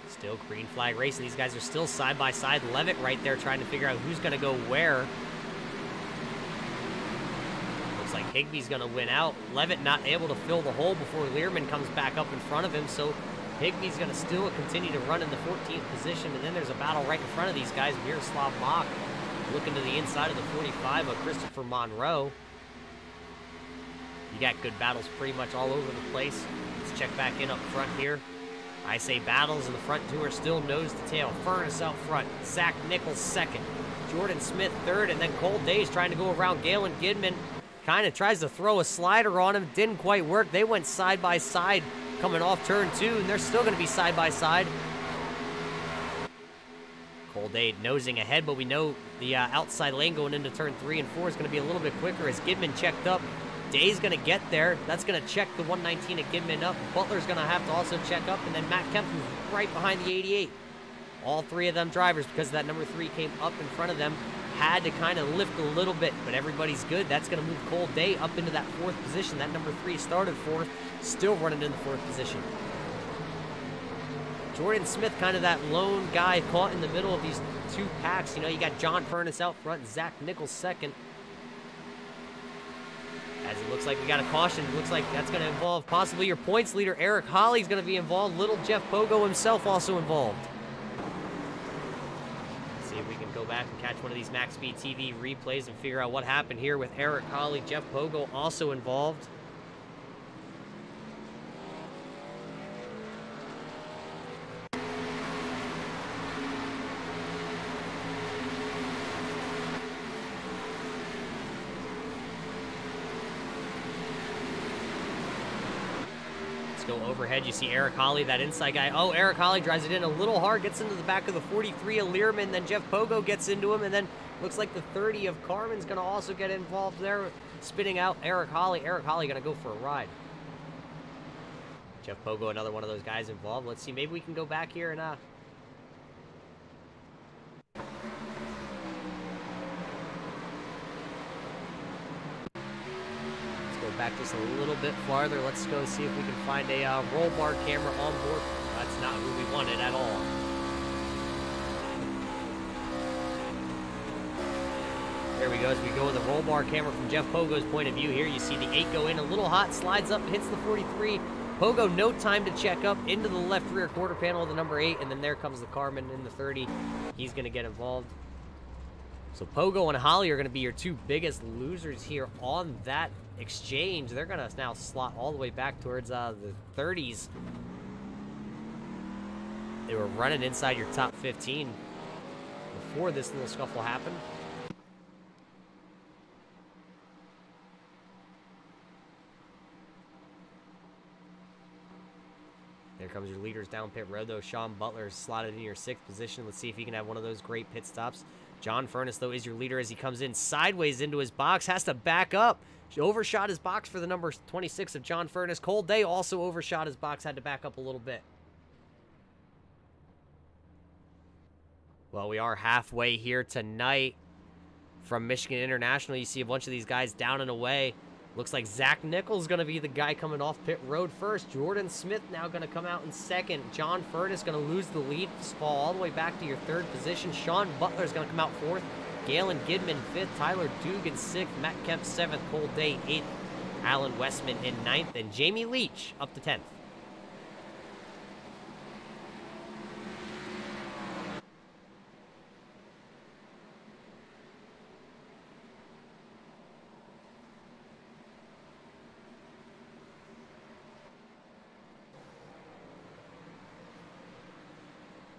Still green flag racing. These guys are still side-by-side. Levitt right there trying to figure out who's going to go where. Like Higbee's going to win out. Levitt not able to fill the hole before Learman comes back up in front of him, so Higbee's going to still continue to run in the 14th position, and then there's a battle right in front of these guys. Miroslav Mach looking to the inside of the 45 of Christopher Monroe. You got good battles pretty much all over the place. Let's check back in up front here. I say battles, and the front two are still nose to tail. Furness out front, Zach Nichols second, Jordan Smith third, and then Cole Days trying to go around Galen Gidman. Kind of tries to throw a slider on him. Didn't quite work. They went side-by-side coming off turn 2, and they're still going to be side-by-side. Cole Day nosing ahead, but we know the outside lane going into turn 3 and 4 is going to be a little bit quicker as Gidman checked up. Day's going to get there. That's going to check the 119 at Gidman up. Butler's going to have to also check up, and then Matt Kemp is right behind the 88. All 3 of them drivers, because that number 3 came up in front of them, had to kind of lift a little bit, but everybody's good. That's going to move Cole Day up into that 4th position. That number 3 started 4th, still running in the 4th position. Jordan Smith, kind of that lone guy caught in the middle of these 2 packs. You know, you got John Furness out front, Zach Nichols second. As it looks like we got a caution. It looks like that's going to involve possibly your points leader, Eric Holly's going to be involved. Little Jeff Pogo himself also involved. We can go back and catch one of these MaxSpeedTV replays and figure out what happened here with Eric Holly. Jeff Pogo also involved. Go overhead. You see Eric Holly, that inside guy. Oh, Eric Holly drives it in a little hard, gets into the back of the 43 of Learman, then Jeff Pogo gets into him, and then looks like the 30 of Carmen's going to also get involved there, spitting out Eric Holly. Eric Holly going to go for a ride. Jeff Pogo, another one of those guys involved. Let's see, maybe we can go back here and back just a little bit farther. Let's go see if we can find a roll bar camera on board. That's not who we wanted at all. There we go. As we go with the roll bar camera from Jeff Pogo's point of view here, you see the 8 go in a little hot, slides up, hits the 43. Pogo, no time to check up into the left rear quarter panel of the number 8, and then there comes the Carmen in the 30. He's going to get involved. So Pogo and Holly are going to be your two biggest losers here on that exchange. They're going to now slot all the way back towards the 30s. They were running inside your top 15 before this little scuffle happened. There comes your leaders down pit road, though. Sean Butler is slotted in your 6th position. Let's see if he can have one of those great pit stops. John Furness, though, is your leader as he comes in sideways into his box. Has to back up. Overshot his box for the number 26 of John Furness. Cole Day also overshot his box. Had to back up a little bit. Well, we are halfway here tonight from Michigan International. You see a bunch of these guys down and away. Looks like Zach Nichols going to be the guy coming off pit road first. Jordan Smith now going to come out in 2nd. John Furness going to lose the lead, fall all the way back to your 3rd position. Sean Butler is going to come out 4th. Galen Gidman 5th. Tyler Dugan 6th. Matt Kemp 7th. Cole Day 8th. Alan Westman in 9th. And Jamie Leach up to 10th.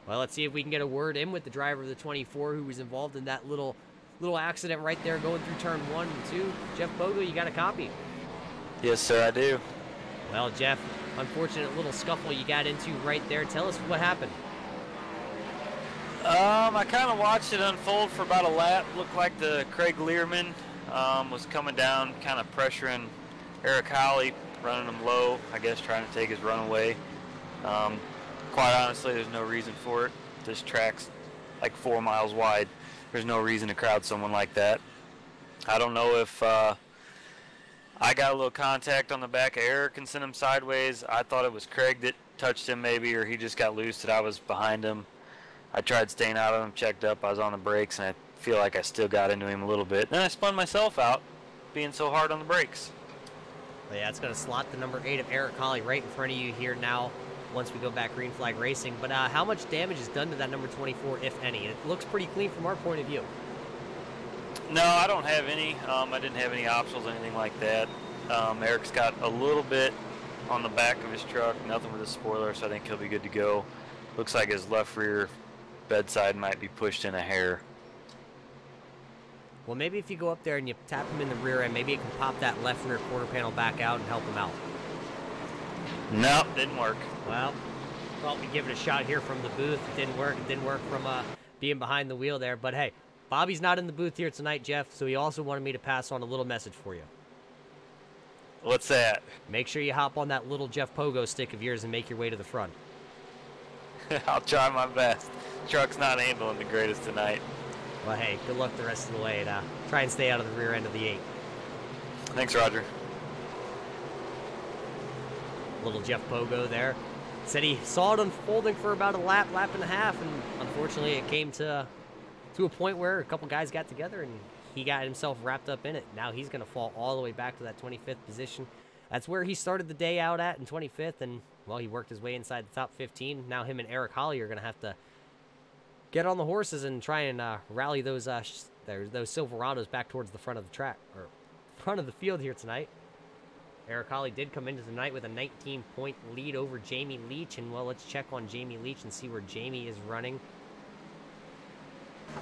Well, let's see if we can get a word in with the driver of the 24 who was involved in that little accident right there going through turn 1 and 2. Jeff Bogo, you got a copy? Yes, sir, I do. Well, Jeff, unfortunate little scuffle you got into right there. Tell us what happened. I kind of watched it unfold for about a lap. Looked like the Craig Learman was coming down, kind of pressuring Eric Howley, running him low, I guess trying to take his run away. Quite honestly, there's no reason for it. This track's like 4 miles wide. There's no reason to crowd someone like that. I don't know if I got a little contact on the back of Eric and sent him sideways. I thought it was Craig that touched him maybe, or he just got loose that I was behind him. I tried staying out of him, checked up, I was on the brakes, and I feel like I still got into him a little bit. Then I spun myself out, being so hard on the brakes. Well, yeah, it's going to slot the number 8 of Eric Hawley right in front of you here now once we go back green flag racing. But how much damage is done to that number 24, if any? It looks pretty clean from our point of view. No, I don't have any. I didn't have any optionals or anything like that. Eric's got a little bit on the back of his truck, nothing with his spoiler, so I think he'll be good to go. Looks like his left rear bedside might be pushed in a hair. Well, maybe if you go up there and you tap him in the rear end, maybe it can pop that left rear quarter panel back out and help him out. Nope, didn't work. Well, thought we'd give it a shot here from the booth. It didn't work. It didn't work from being behind the wheel there. But hey, Bobby's not in the booth here tonight, Jeff, so he also wanted me to pass on a little message for you. What's that? Make sure you hop on that little Jeff Pogo stick of yours and make your way to the front. I'll try my best. Truck's not handling the greatest tonight. Well, hey, good luck the rest of the way, and try and stay out of the rear end of the 8. Thanks, Roger. Little Jeff Pogo there. Said he saw it unfolding for about a lap and a half, and unfortunately it came to a point where a couple guys got together and he got himself wrapped up in it. Now he's going to fall all the way back to that 25th position. That's where he started the day out at in 25th, and, well, he worked his way inside the top 15. Now him and Eric Holly are going to have to get on the horses and try and rally those Silverados back towards the front of the track, or front of the field here tonight. Eric Holly did come into the night with a 19-point lead over Jamie Leach, and, well, let's check on Jamie Leach and see where Jamie is running.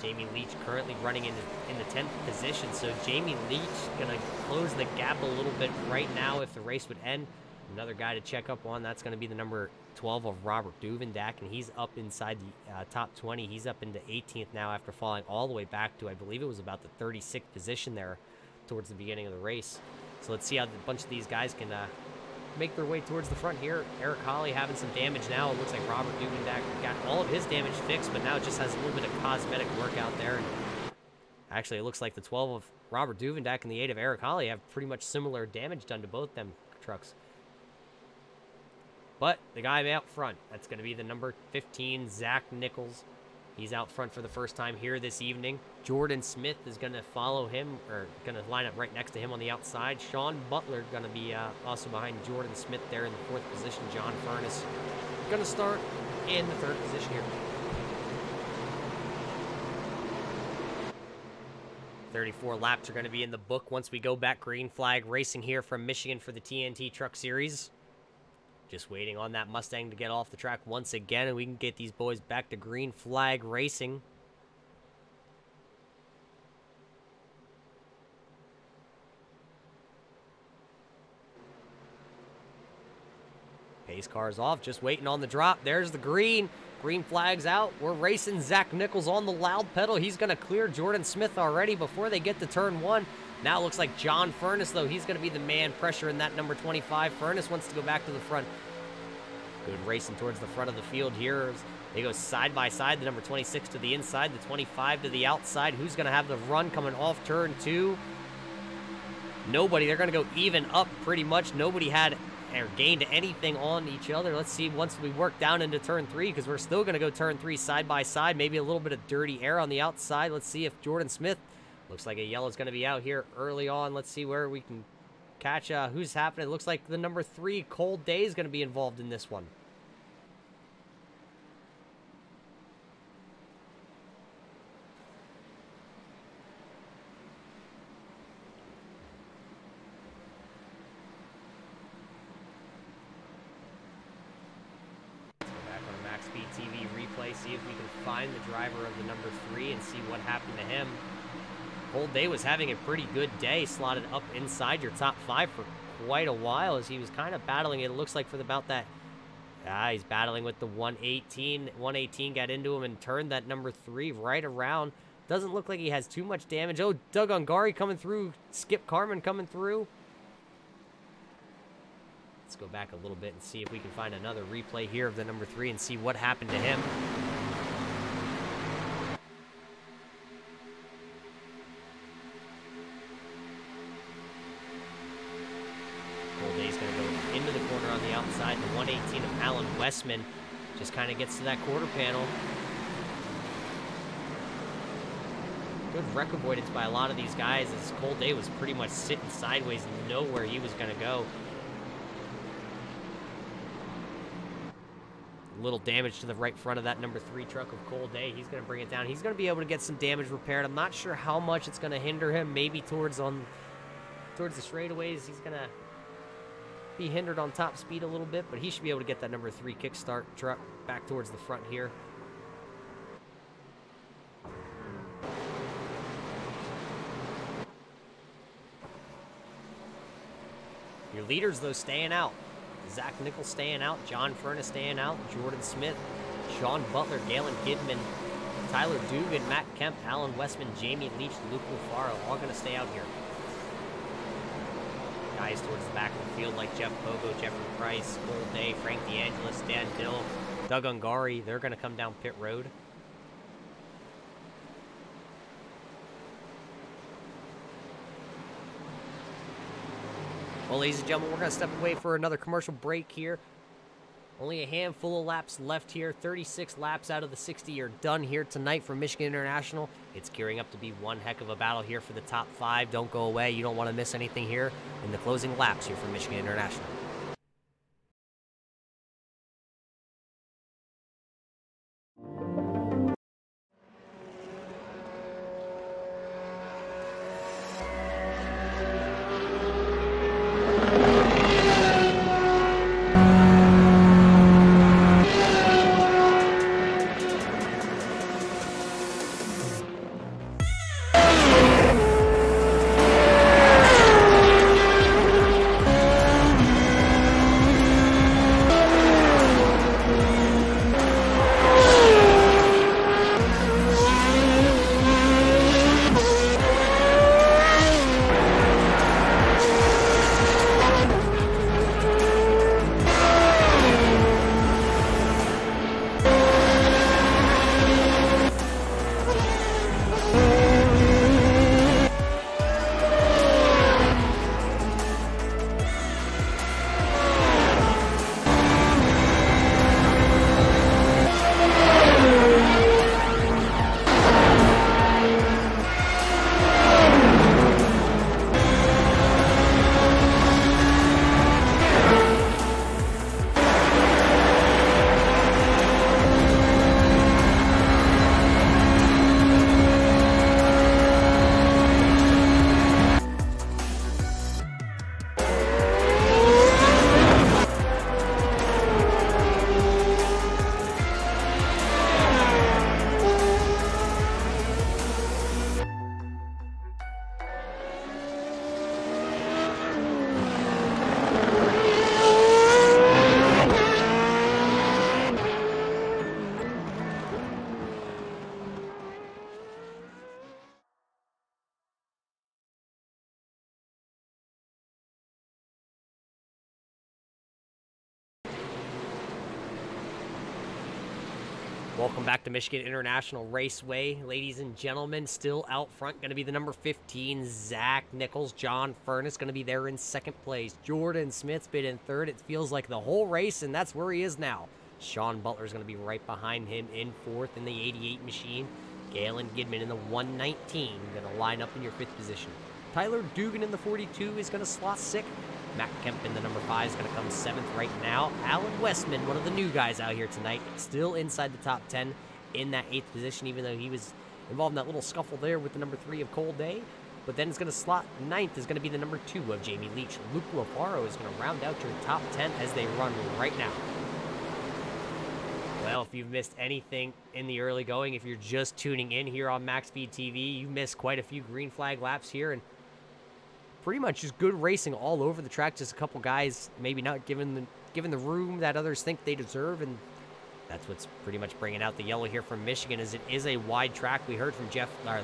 Jamie Leach currently running in the 10th position, so Jamie Leach going to close the gap a little bit right now if the race would end. Another guy to check up on, that's going to be the number 12 of Robert Duvendak, and he's up inside the top 20. He's up into 18th now after falling all the way back to, I believe it was about the 36th position there towards the beginning of the race. So let's see how a bunch of these guys can make their way towards the front here. Eric Holly having some damage now. It looks like Robert Duvendak got all of his damage fixed, but now it just has a little bit of cosmetic work out there. And actually, it looks like the 12 of Robert Duvendak and the 8 of Eric Holly have pretty much similar damage done to both them trucks. But the guy out front, that's going to be the number 15, Zach Nichols. He's out front for the first time here this evening. Jordan Smith is going to follow him, or going to line up right next to him on the outside. Sean Butler going to be also behind Jordan Smith there in the 4th position. John Furness going to start in the 3rd position here. 34 laps are going to be in the book once we go back. Green flag racing here from Michigan for the TNT Truck Series. Just waiting on that Mustang to get off the track once again, and we can get these boys back to green flag racing. Pace car's off, just waiting on the drop. There's the green. Green flag's out. We're racing. Zach Nichols on the loud pedal. He's going to clear Jordan Smith already before they get to turn 1. Now it looks like John Furness, though. He's going to be the man pressuring that number 25. Furness wants to go back to the front. Good racing towards the front of the field here. They go side by side. The number 26 to the inside, the 25 to the outside. Who's going to have the run coming off turn 2? Nobody. They're going to go even up pretty much. Nobody had or gained anything on each other. Let's see once we work down into turn 3, because we're still going to go turn 3 side by side. Maybe a little bit of dirty air on the outside. Let's see if Jordan Smith, looks like a yellow's going to be out here early on. Let's see where we can catch who's happening. It looks like the number 3, Cold Day, is going to be involved in this one. MaxSpeedTV replay, see if we can find the driver of the number 3 and see what happened to him. Cold Day was having a pretty good day, slotted up inside your top 5 for quite a while as he was kind of battling. It looks like for about that, he's battling with the 118. 118 got into him and turned that number 3 right around. Doesn't look like he has too much damage. Oh, Doug Ungari coming through. Skip Carmen coming through. Let's go back a little bit and see if we can find another replay here of the number 3 and see what happened to him. Cold Day's going to go into the corner on the outside. The 118 of Alan Westman just kind of gets to that quarter panel. Good wreck avoidance by a lot of these guys as Cold Day was pretty much sitting sideways and know where he was going to go. Little damage to the right front of that number 3 truck of Cold Day. He's going to bring it down. He's going to be able to get some damage repaired. I'm not sure how much it's going to hinder him. Maybe towards the straightaways, he's going to be hindered on top speed a little bit, but he should be able to get that number 3 kickstart truck back towards the front here. Your leaders, though, staying out. Zach Nichols staying out, John Furness staying out, Jordan Smith, Sean Butler, Galen Kidman, Tyler Dugan, Matt Kemp, Alan Westman, Jamie Leach, Luke Lufaro, all going to stay out here. Guys towards the back of the field like Jeff Pogo, Jeffrey Price, Cold Day, Frank DeAngelis, Dan Dill, Doug Ungari, they're going to come down pit road. Well, ladies and gentlemen, we're going to step away for another commercial break here. Only a handful of laps left here. 36 laps out of the 60 are done here tonight for Michigan International. It's gearing up to be one heck of a battle here for the top 5. Don't go away. You don't want to miss anything here in the closing laps here for Michigan International. Welcome back to Michigan International Raceway. Ladies and gentlemen, still out front going to be the number 15, Zach Nichols. John Furness going to be there in second place. Jordan Smith's been in third. It feels like the whole race, and that's where he is now. Sean Butler's going to be right behind him in fourth in the 88 machine. Galen Gidman in the 119 going to line up in your fifth position. Tyler Dugan in the 42 is going to slot sixth. Matt Kemp in the number 5 is going to come 7th right now. Alan Westman, one of the new guys out here tonight, still inside the top 10 in that 8th position, even though he was involved in that little scuffle there with the number 3 of Cole Day. But then it's going to slot 9th is going to be the number 2 of Jamie Leach. Luke Lafaro is going to round out your top 10 as they run right now. Well, if you've missed anything in the early going, if you're just tuning in here on MaxSpeedTV, you missed quite a few green flag laps here, and pretty much just good racing all over the track. Just a couple guys maybe not given the room that others think they deserve, and that's what's pretty much bringing out the yellow here from Michigan. As it is a wide track. We heard from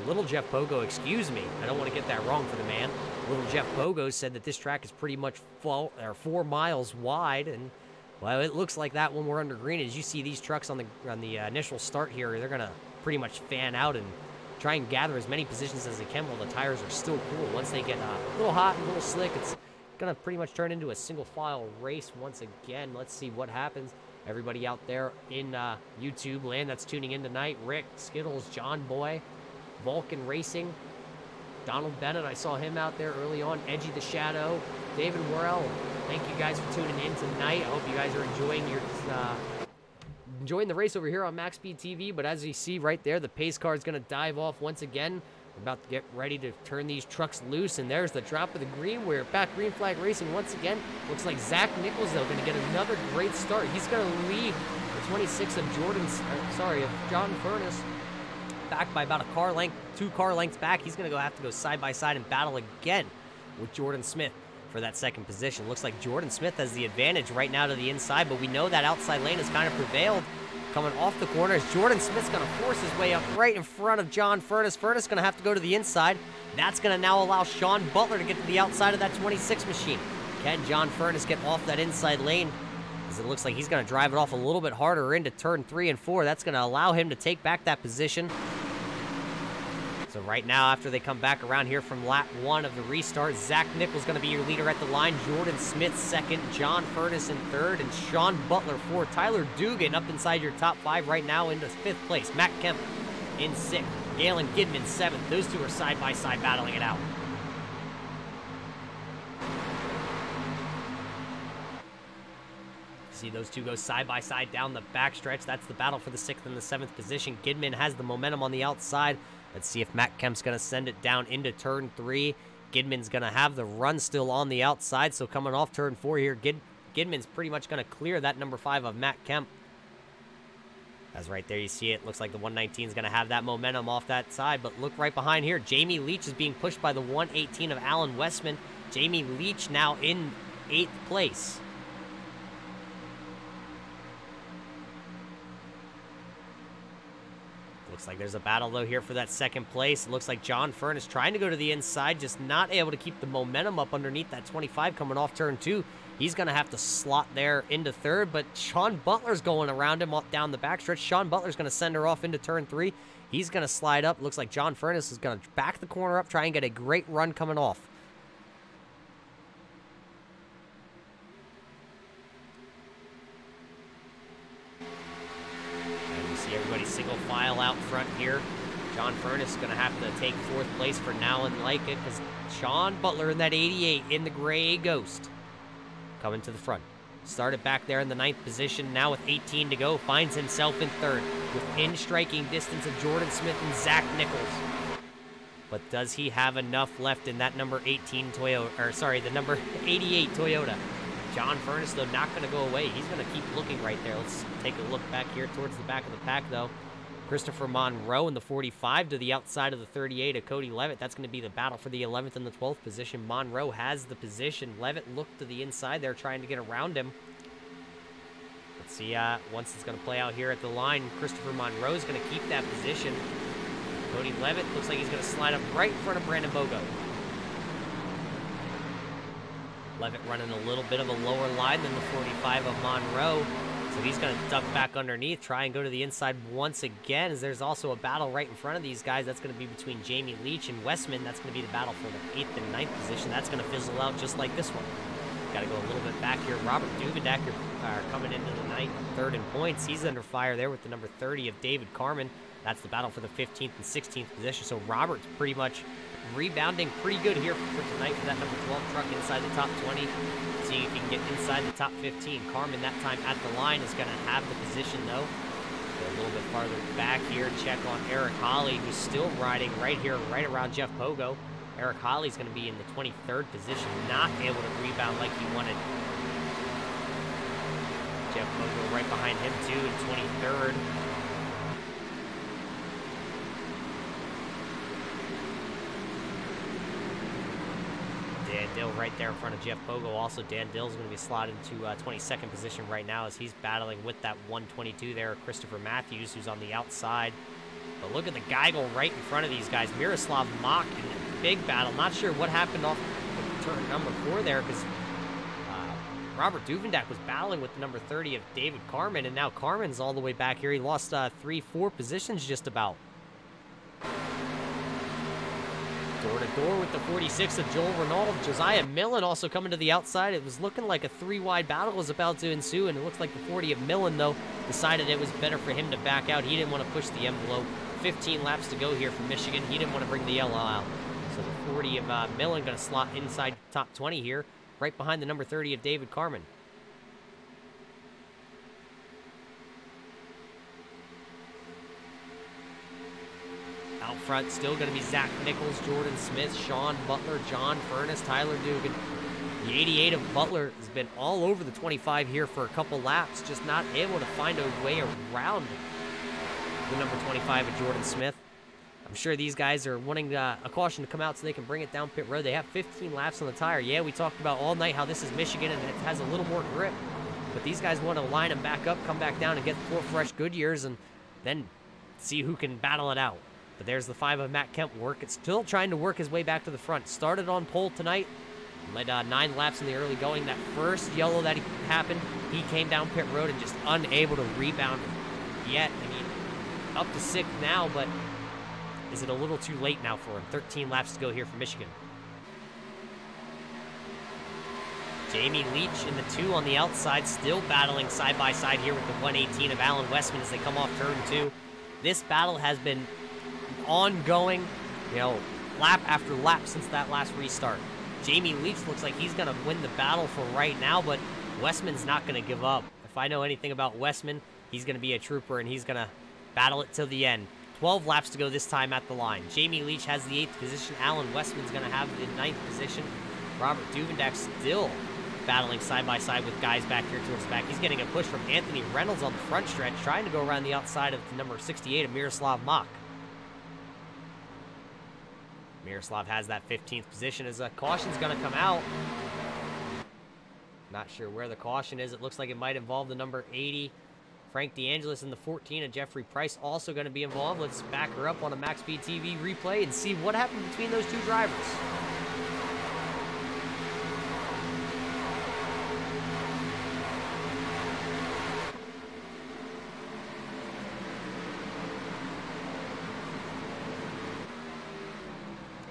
Little Jeff Pogo, excuse me, I don't want to get that wrong for the man. Little Jeff Pogo said that this track is pretty much 4 miles wide, and well, it looks like that when we're under green. As you see these trucks on the initial start here, they're gonna pretty much fan out and try and gather as many positions as they can while the tires are still cool. Once they get a little hot and a little slick, it's going to pretty much turn into a single file race once again. Let's see what happens. Everybody out there in YouTube land that's tuning in tonight, Rick, Skittles, John Boy, Vulcan Racing, Donald Bennett, I saw him out there early on, Edgy the Shadow, David Worrell, thank you guys for tuning in tonight. I hope you guys are enjoying the race over here on MaxSpeedTV. But as you see right there, the pace car is going to dive off once again. We're about to get ready to turn these trucks loose, and there's the drop of the green. We're back green flag racing once again. Looks like Zach Nichols, though, going to get another great start. He's going to lead the 26 of John Furness back by about a car length, 2 car lengths back. He's going to have to go side by side and battle again with Jordan Smith for that second position. Looks like Jordan Smith has the advantage right now to the inside, but we know that outside lane has kind of prevailed. Coming off the corner as Jordan Smith's going to force his way up right in front of John Furness. Furness going to have to go to the inside. That's going to now allow Sean Butler to get to the outside of that 26 machine. Can John Furness get off that inside lane? As it looks like he's going to drive it off a little bit harder into turn 3 and 4. That's going to allow him to take back that position. So right now, after they come back around here from lap 1 of the restart, Zach Nichols going to be your leader at the line. Jordan Smith second, John Furness in third, and Sean Butler fourth. Tyler Dugan up inside your top 5 right now into 5th place. Matt Kemp in 6th. Galen Gidman 7th. Those two are side by side battling it out. See those two go side by side down the backstretch. That's the battle for the 6th and the 7th position. Gidman has the momentum on the outside. Let's see if Matt Kemp's going to send it down into turn 3. Gidman's going to have the run still on the outside, so coming off turn 4 here, Gidman's pretty much going to clear that number 5 of Matt Kemp. As right there you see it, looks like the 119 is going to have that momentum off that side, but look right behind here. Jamie Leach is being pushed by the 118 of Alan Westman. Jamie Leach now in 8th place. Looks like there's a battle, though, here for that second place. It looks like John Furness trying to go to the inside, just not able to keep the momentum up underneath that 25 coming off turn 2. He's going to have to slot there into 3rd, but Sean Butler's going around him down the backstretch. Sean Butler's going to send her off into turn 3. He's going to slide up. Looks like John Furness is going to back the corner up, try and get a great run coming off. Everybody single file out front here. John Furness is going to have to take 4th place for now and like it, because Sean Butler in that 88 in the gray Ghost coming to the front. Started back there in the 9th position. Now with 18 to go, finds himself in 3rd within striking distance of Jordan Smith and Zach Nichols. But does he have enough left in that number 18 Toyota, or sorry, the number 88 Toyota? John Furness, though, not going to go away. He's going to keep looking right there. Let's take a look back here towards the back of the pack, though. Christopher Monroe in the 45 to the outside of the 38 of Cody Levitt. That's going to be the battle for the 11th and the 12th position. Monroe has the position. Levitt looked to the inside there, trying to get around him. Let's see, once it's going to play out here at the line, Christopher Monroe is going to keep that position. Cody Levitt looks like he's going to slide up right in front of Brandon Bogo. Levitt running a little bit of a lower line than the 45 of Monroe. So he's going to duck back underneath, try and go to the inside once again, as there's also a battle right in front of these guys. That's going to be between Jamie Leach and Westman. That's going to be the battle for the 8th and 9th position. That's going to fizzle out just like this one. Got to go a little bit back here. Robert Duvendak coming into the night, 3rd in points. He's under fire there with the number 30 of David Carmen. That's the battle for the 15th and 16th position. So Robert's pretty much rebounding pretty good here for tonight for that number 12 truck inside the top 20. Seeing if he can get inside the top 15. Carmen that time at the line is going to have the position though. Go a little bit farther back here. Check on Eric Holly, who's still riding right here, right around Jeff Pogo. Eric Holly's going to be in the 23rd position, not able to rebound like he wanted. Jeff Pogo right behind him too in 23rd. Dan Dill right there in front of Jeff Pogo. Also, Dan Dill's going to be slotted into 22nd position right now as he's battling with that 122 there, Christopher Matthews, who's on the outside. But look at the gaggle right in front of these guys. Miroslav Mach in a big battle. Not sure what happened off turn number 4 there, because Robert Duvendak was battling with the number 30 of David Carmen, and now Carmen's all the way back here. He lost 3-4 positions just about. Door to door with the 46 of Joel Renault. Josiah Millen also coming to the outside. It was looking like a 3-wide battle was about to ensue, and it looks like the 40 of Millen, though, decided it was better for him to back out. He didn't want to push the envelope. 15 laps to go here for Michigan. He didn't want to bring the yellow out. So the 40 of Millen going to slot inside top 20 here, right behind the number 30 of David Carmen. Out front, still going to be Zach Nichols, Jordan Smith, Sean Butler, John Furness, Tyler Dugan. The 88 of Butler has been all over the 25 here for a couple laps, just not able to find a way around the number 25 of Jordan Smith. I'm sure these guys are wanting a caution to come out so they can bring it down pit road. They have 15 laps on the tire. Yeah, we talked about all night how this is Michigan and it has a little more grip. But these guys want to line them back up, come back down, and get 4 fresh Goodyears and then see who can battle it out. But there's the 5 of Matt Kemp it's still trying to work his way back to the front. Started on pole tonight, led 9 laps in the early going. That first yellow that happened, he came down pit road and just unable to rebound yet. I mean, up to 6th now, but is it a little too late now for him? 13 laps to go here for Michigan. Jamie Leach in the 2 on the outside, still battling side by side here with the 118 of Alan Westman as they come off turn 2. This battle has been ongoing, you know, lap after lap since that last restart. Jamie Leach looks like he's going to win the battle for right now, but Westman's not going to give up. If I know anything about Westman, he's going to be a trooper, and he's going to battle it till the end. 12 laps to go this time at the line. Jamie Leach has the 8th position. Alan Westman's going to have the 9th position. Robert Duvendak still battling side by side with guys back here towards the back. He's getting a push from Anthony Reynolds on the front stretch, trying to go around the outside of the number 68 of Miroslav Mach. Miroslav has that 15th position as a caution's going to come out. Not sure where the caution is. It looks like it might involve the number 80, Frank DeAngelis, and the 14 of Jeffrey Price also going to be involved. Let's back her up on a MaxSpeedTV replay and see what happened between those two drivers.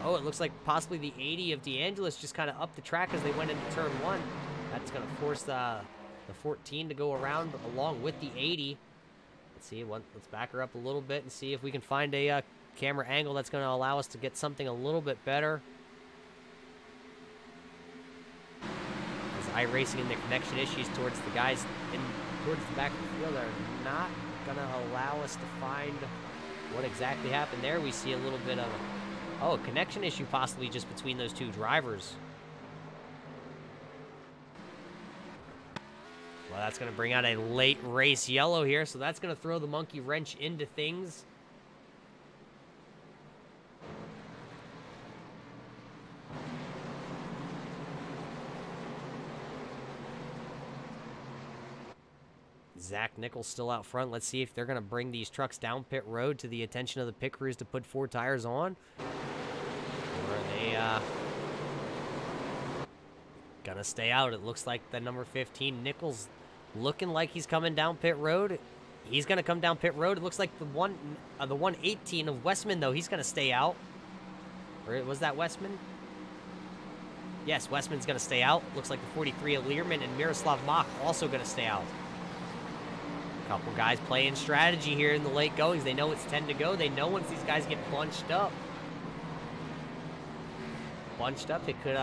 Oh, it looks like possibly the 80 of DeAngelis just kind of upped the track as they went into turn 1. That's going to force the 14 to go around along with the 80. Let's see. Let's back her up a little bit and see if we can find a camera angle that's going to allow us to get something a little bit better. As iRacing and their connection issues towards the guys towards the back of the field are not going to allow us to find what exactly happened there. We see a little bit of a connection issue possibly just between those two drivers. Well, that's going to bring out a late race yellow here, so that's going to throw the monkey wrench into things. Zach Nichols still out front. Let's see if they're going to bring these trucks down pit road to the attention of the pit crews to put 4 tires on. Or are they going to stay out? It looks like the number 15, Nichols, looking like he's coming down pit road. He's going to come down pit road. It looks like the 118 of Westman, though, he's going to stay out. Or was that Westman? Yes, Westman's going to stay out. Looks like the 43 of Learman and Miroslav Mach also going to stay out. Couple guys playing strategy here in the late goings. They know it's 10 to go. They know once these guys get bunched up, it could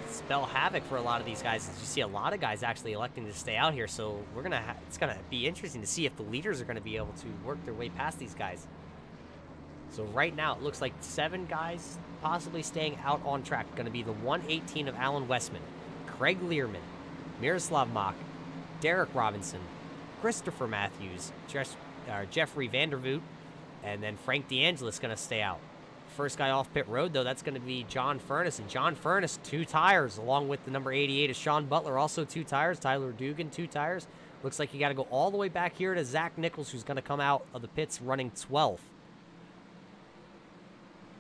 spell havoc for a lot of these guys. As you see a lot of guys actually electing to stay out here, so it's gonna be interesting to see if the leaders are gonna be able to work their way past these guys. So right now it looks like 7 guys possibly staying out on track. Gonna be the 118 of Alan Westman, Craig Learman, Miroslav Mach, Derek Robinson, Christopher Matthews, Jeffrey Vandervoot, and then Frank DeAngelis gonna stay out. First guy off pit road, though, that's going to be John Furness. And John Furness, 2 tires, along with the number 88 of Sean Butler, also 2 tires. Tyler Dugan, 2 tires. Looks like you got to go all the way back here to Zach Nichols, who's going to come out of the pits running 12th.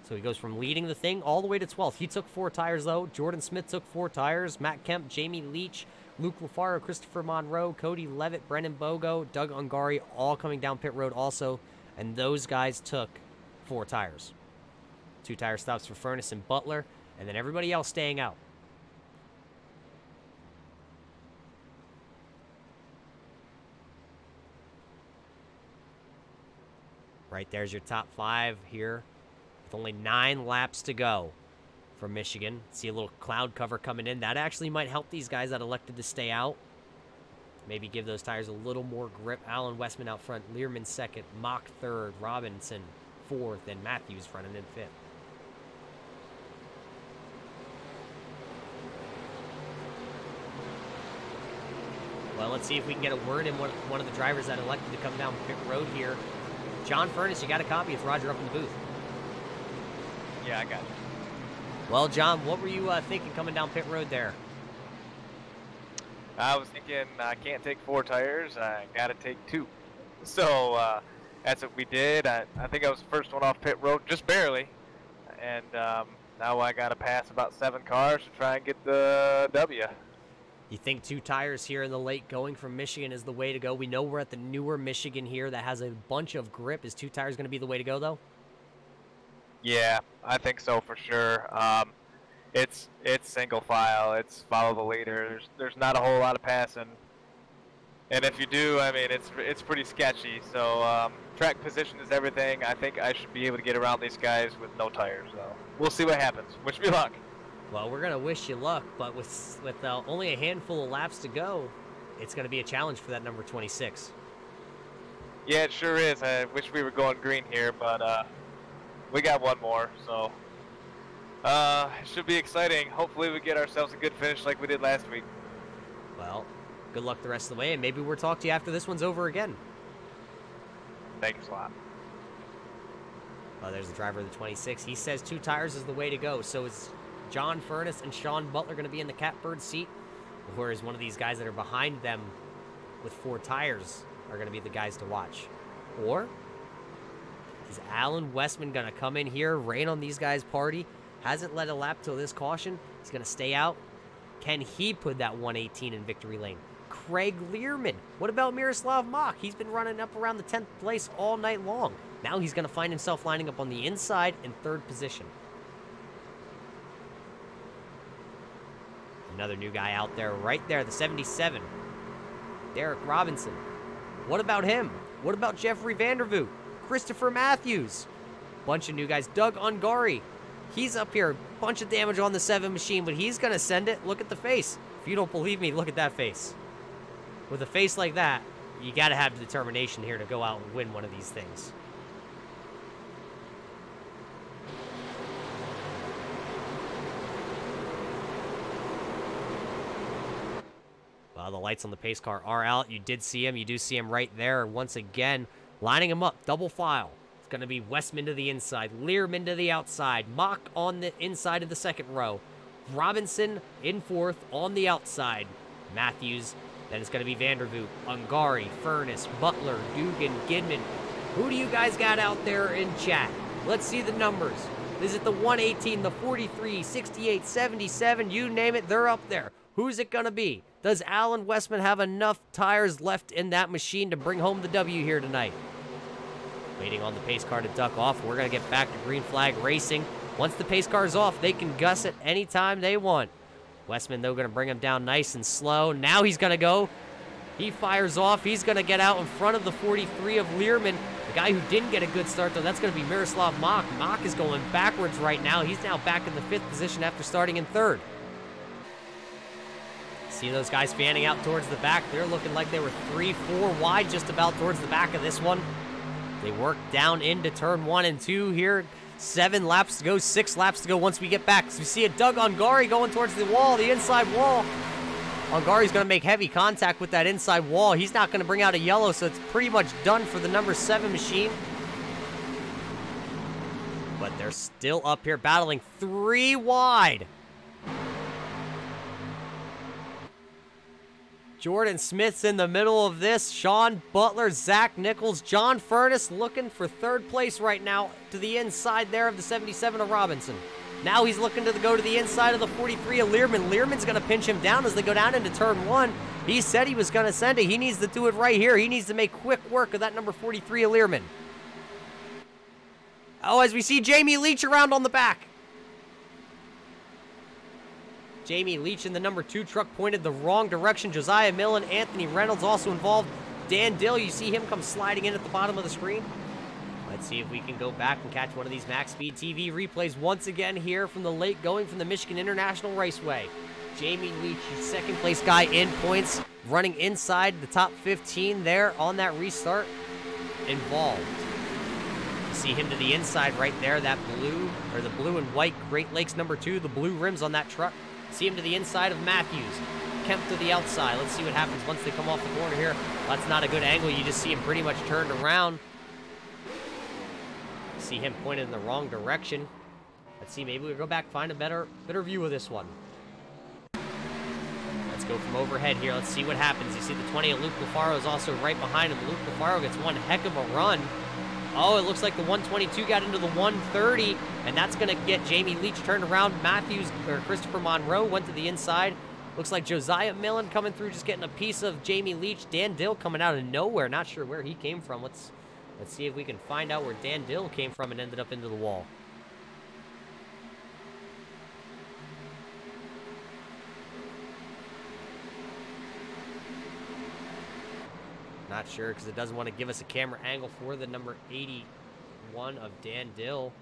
So he goes from leading the thing all the way to 12th. He took 4 tires, though. Jordan Smith took 4 tires. Matt Kemp, Jamie Leach, Luke LaFaro, Christopher Monroe, Cody Levitt, Brennan Bogo, Doug Ungari, all coming down pit road also. And those guys took 4 tires. 2 tire stops for Furness and Butler, and then everybody else staying out. Right there's your top 5 here, with only 9 laps to go for Michigan. See a little cloud cover coming in. That actually might help these guys that elected to stay out. Maybe give those tires a little more grip. Alan Westman out front, Learman second, Mach third, Robinson fourth, and Matthews running in 5th. Well, let's see if we can get a word in one of the drivers that elected to come down pit road here. John Furness, you got a copy. It's Roger up in the booth. Yeah, I got it. Well, John, what were you thinking coming down pit road there? I was thinking I can't take 4 tires. I got to take 2. So that's what we did. I think I was the first one off pit road, just barely. And now I got to pass about 7 cars to try and get the W. You think 2 tires here in the late going from Michigan is the way to go? We know we're at the newer Michigan here that has a bunch of grip. Is 2 tires going to be the way to go, though? Yeah, I think so for sure. It's single file. It's follow the leader. There's not a whole lot of passing, and if you do, I mean, it's pretty sketchy. So track position is everything. I think I should be able to get around these guys with no tires. So we'll see what happens. Wish me luck. Well, we're going to wish you luck, but with only a handful of laps to go, it's going to be a challenge for that number 26. Yeah, it sure is. I wish we were going green here, but we got one more, so it should be exciting. Hopefully we get ourselves a good finish like we did last week. Well, good luck the rest of the way, and maybe we'll talk to you after this one's over again. Thanks a lot. Well, there's the driver of the 26. He says 2 tires is the way to go, so it's John Furness and Sean Butler going to be in the catbird seat, whereas one of these guys that are behind them with 4 tires are going to be the guys to watch. Or is Alan Westman going to come in here, rain on these guys' party? Hasn't led a lap till this caution. He's going to stay out. Can he put that 118 in victory lane? Craig Learman. What about Miroslav Mach? He's been running up around the 10th place all night long. Now he's going to find himself lining up on the inside in 3rd position. Another new guy out there, right there, the 77. Derek Robinson. What about him? What about Jeffrey Vandervoot? Christopher Matthews. Bunch of new guys. Doug Ungari. He's up here. Bunch of damage on the 7 machine, but he's going to send it. Look at the face. If you don't believe me, look at that face. With a face like that, you got to have determination here to go out and win one of these things. Well, the lights on the pace car are out. You did see him. You do see him right there once again, lining him up, double file. It's going to be Westman to the inside, Learman to the outside, Mach on the inside of the 2nd row, Robinson in 4th on the outside, Matthews. Then it's going to be Vandervoot, Ungari, Furness, Butler, Dugan, Gidman. Who do you guys got out there in chat? Let's see the numbers. Is it the 118, the 43, 68, 77? You name it, they're up there. Who's it going to be? Does Alan Westman have enough tires left in that machine to bring home the W here tonight? Waiting on the pace car to duck off. We're going to get back to green flag racing. Once the pace car is off, they can gusset anytime they want. Westman, though, going to bring him down nice and slow. Now he's going to go. He fires off. He's going to get out in front of the 43 of Learman. The guy who didn't get a good start, though, that's going to be Miroslav Mach. Mach is going backwards right now. He's now back in the 5th position after starting in 3rd. See those guys fanning out towards the back. They're looking like they were 3-4 wide just about towards the back of this one. They work down into turn 1 and 2 here. 7 laps to go, 6 laps to go once we get back. So we see a Doug Ungari going towards the wall, the inside wall. Ungari's going to make heavy contact with that inside wall. He's not going to bring out a yellow, so it's pretty much done for the number 7 machine. But they're still up here battling 3 wide. Jordan Smith's in the middle of this. Sean Butler, Zach Nichols, John Furness looking for 3rd place right now to the inside there of the 77 of Robinson. Now he's looking to go to the inside of the 43 of Learman. Learman's going to pinch him down as they go down into turn 1. He said he was going to send it. He needs to do it right here. He needs to make quick work of that number 43 of Learman. Oh, as we see Jamie Leach around on the back. Jamie Leach in the number 2 truck pointed the wrong direction. Josiah Millen, Anthony Reynolds also involved. Dan Dill, you see him come sliding in at the bottom of the screen. Let's see if we can go back and catch one of these MaxSpeedTV replays once again here from the late going from the Michigan International Raceway. Jamie Leach, 2nd place guy in points, running inside the top 15 there on that restart, involved. You see him to the inside right there, that blue, or the blue and white Great Lakes number 2, the blue rims on that truck. See him to the inside of Matthews. Kemp to the outside. Let's see what happens once they come off the corner here. That's not a good angle. You just see him pretty much turned around. See him pointed in the wrong direction. Let's see, maybe we'll go back, find a better view of this one. Let's go from overhead here. Let's see what happens. You see the 20 of Luke Lafaro is also right behind him. Luke Lafaro gets one heck of a run. Oh, it looks like the 122 got into the 130, and that's going to get Jamie Leach turned around. Matthews, or Christopher Monroe, went to the inside. Looks like Josiah Millen coming through, just getting a piece of Jamie Leach. Dan Dill coming out of nowhere. Not sure where he came from. Let's see if we can find out where Dan Dill came from and ended up into the wall. Not sure because it doesn't want to give us a camera angle for the number 81 of Dan Dill.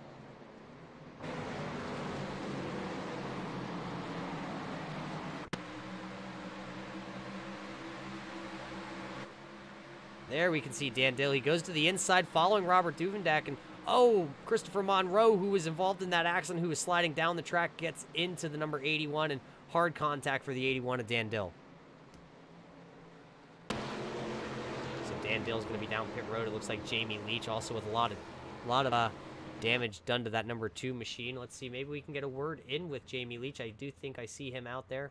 There we can see Dan Dill. He goes to the inside following Robert Duvendak. And, oh, Christopher Monroe, who was involved in that accident, who was sliding down the track, gets into the number 81 and hard contact for the 81 of Dan Dill. Dan Dill's going to be down pit road. It looks like Jamie Leach also with a lot of damage done to that number 2 machine. Let's see, maybe we can get a word in with Jamie Leach. I do think I see him out there.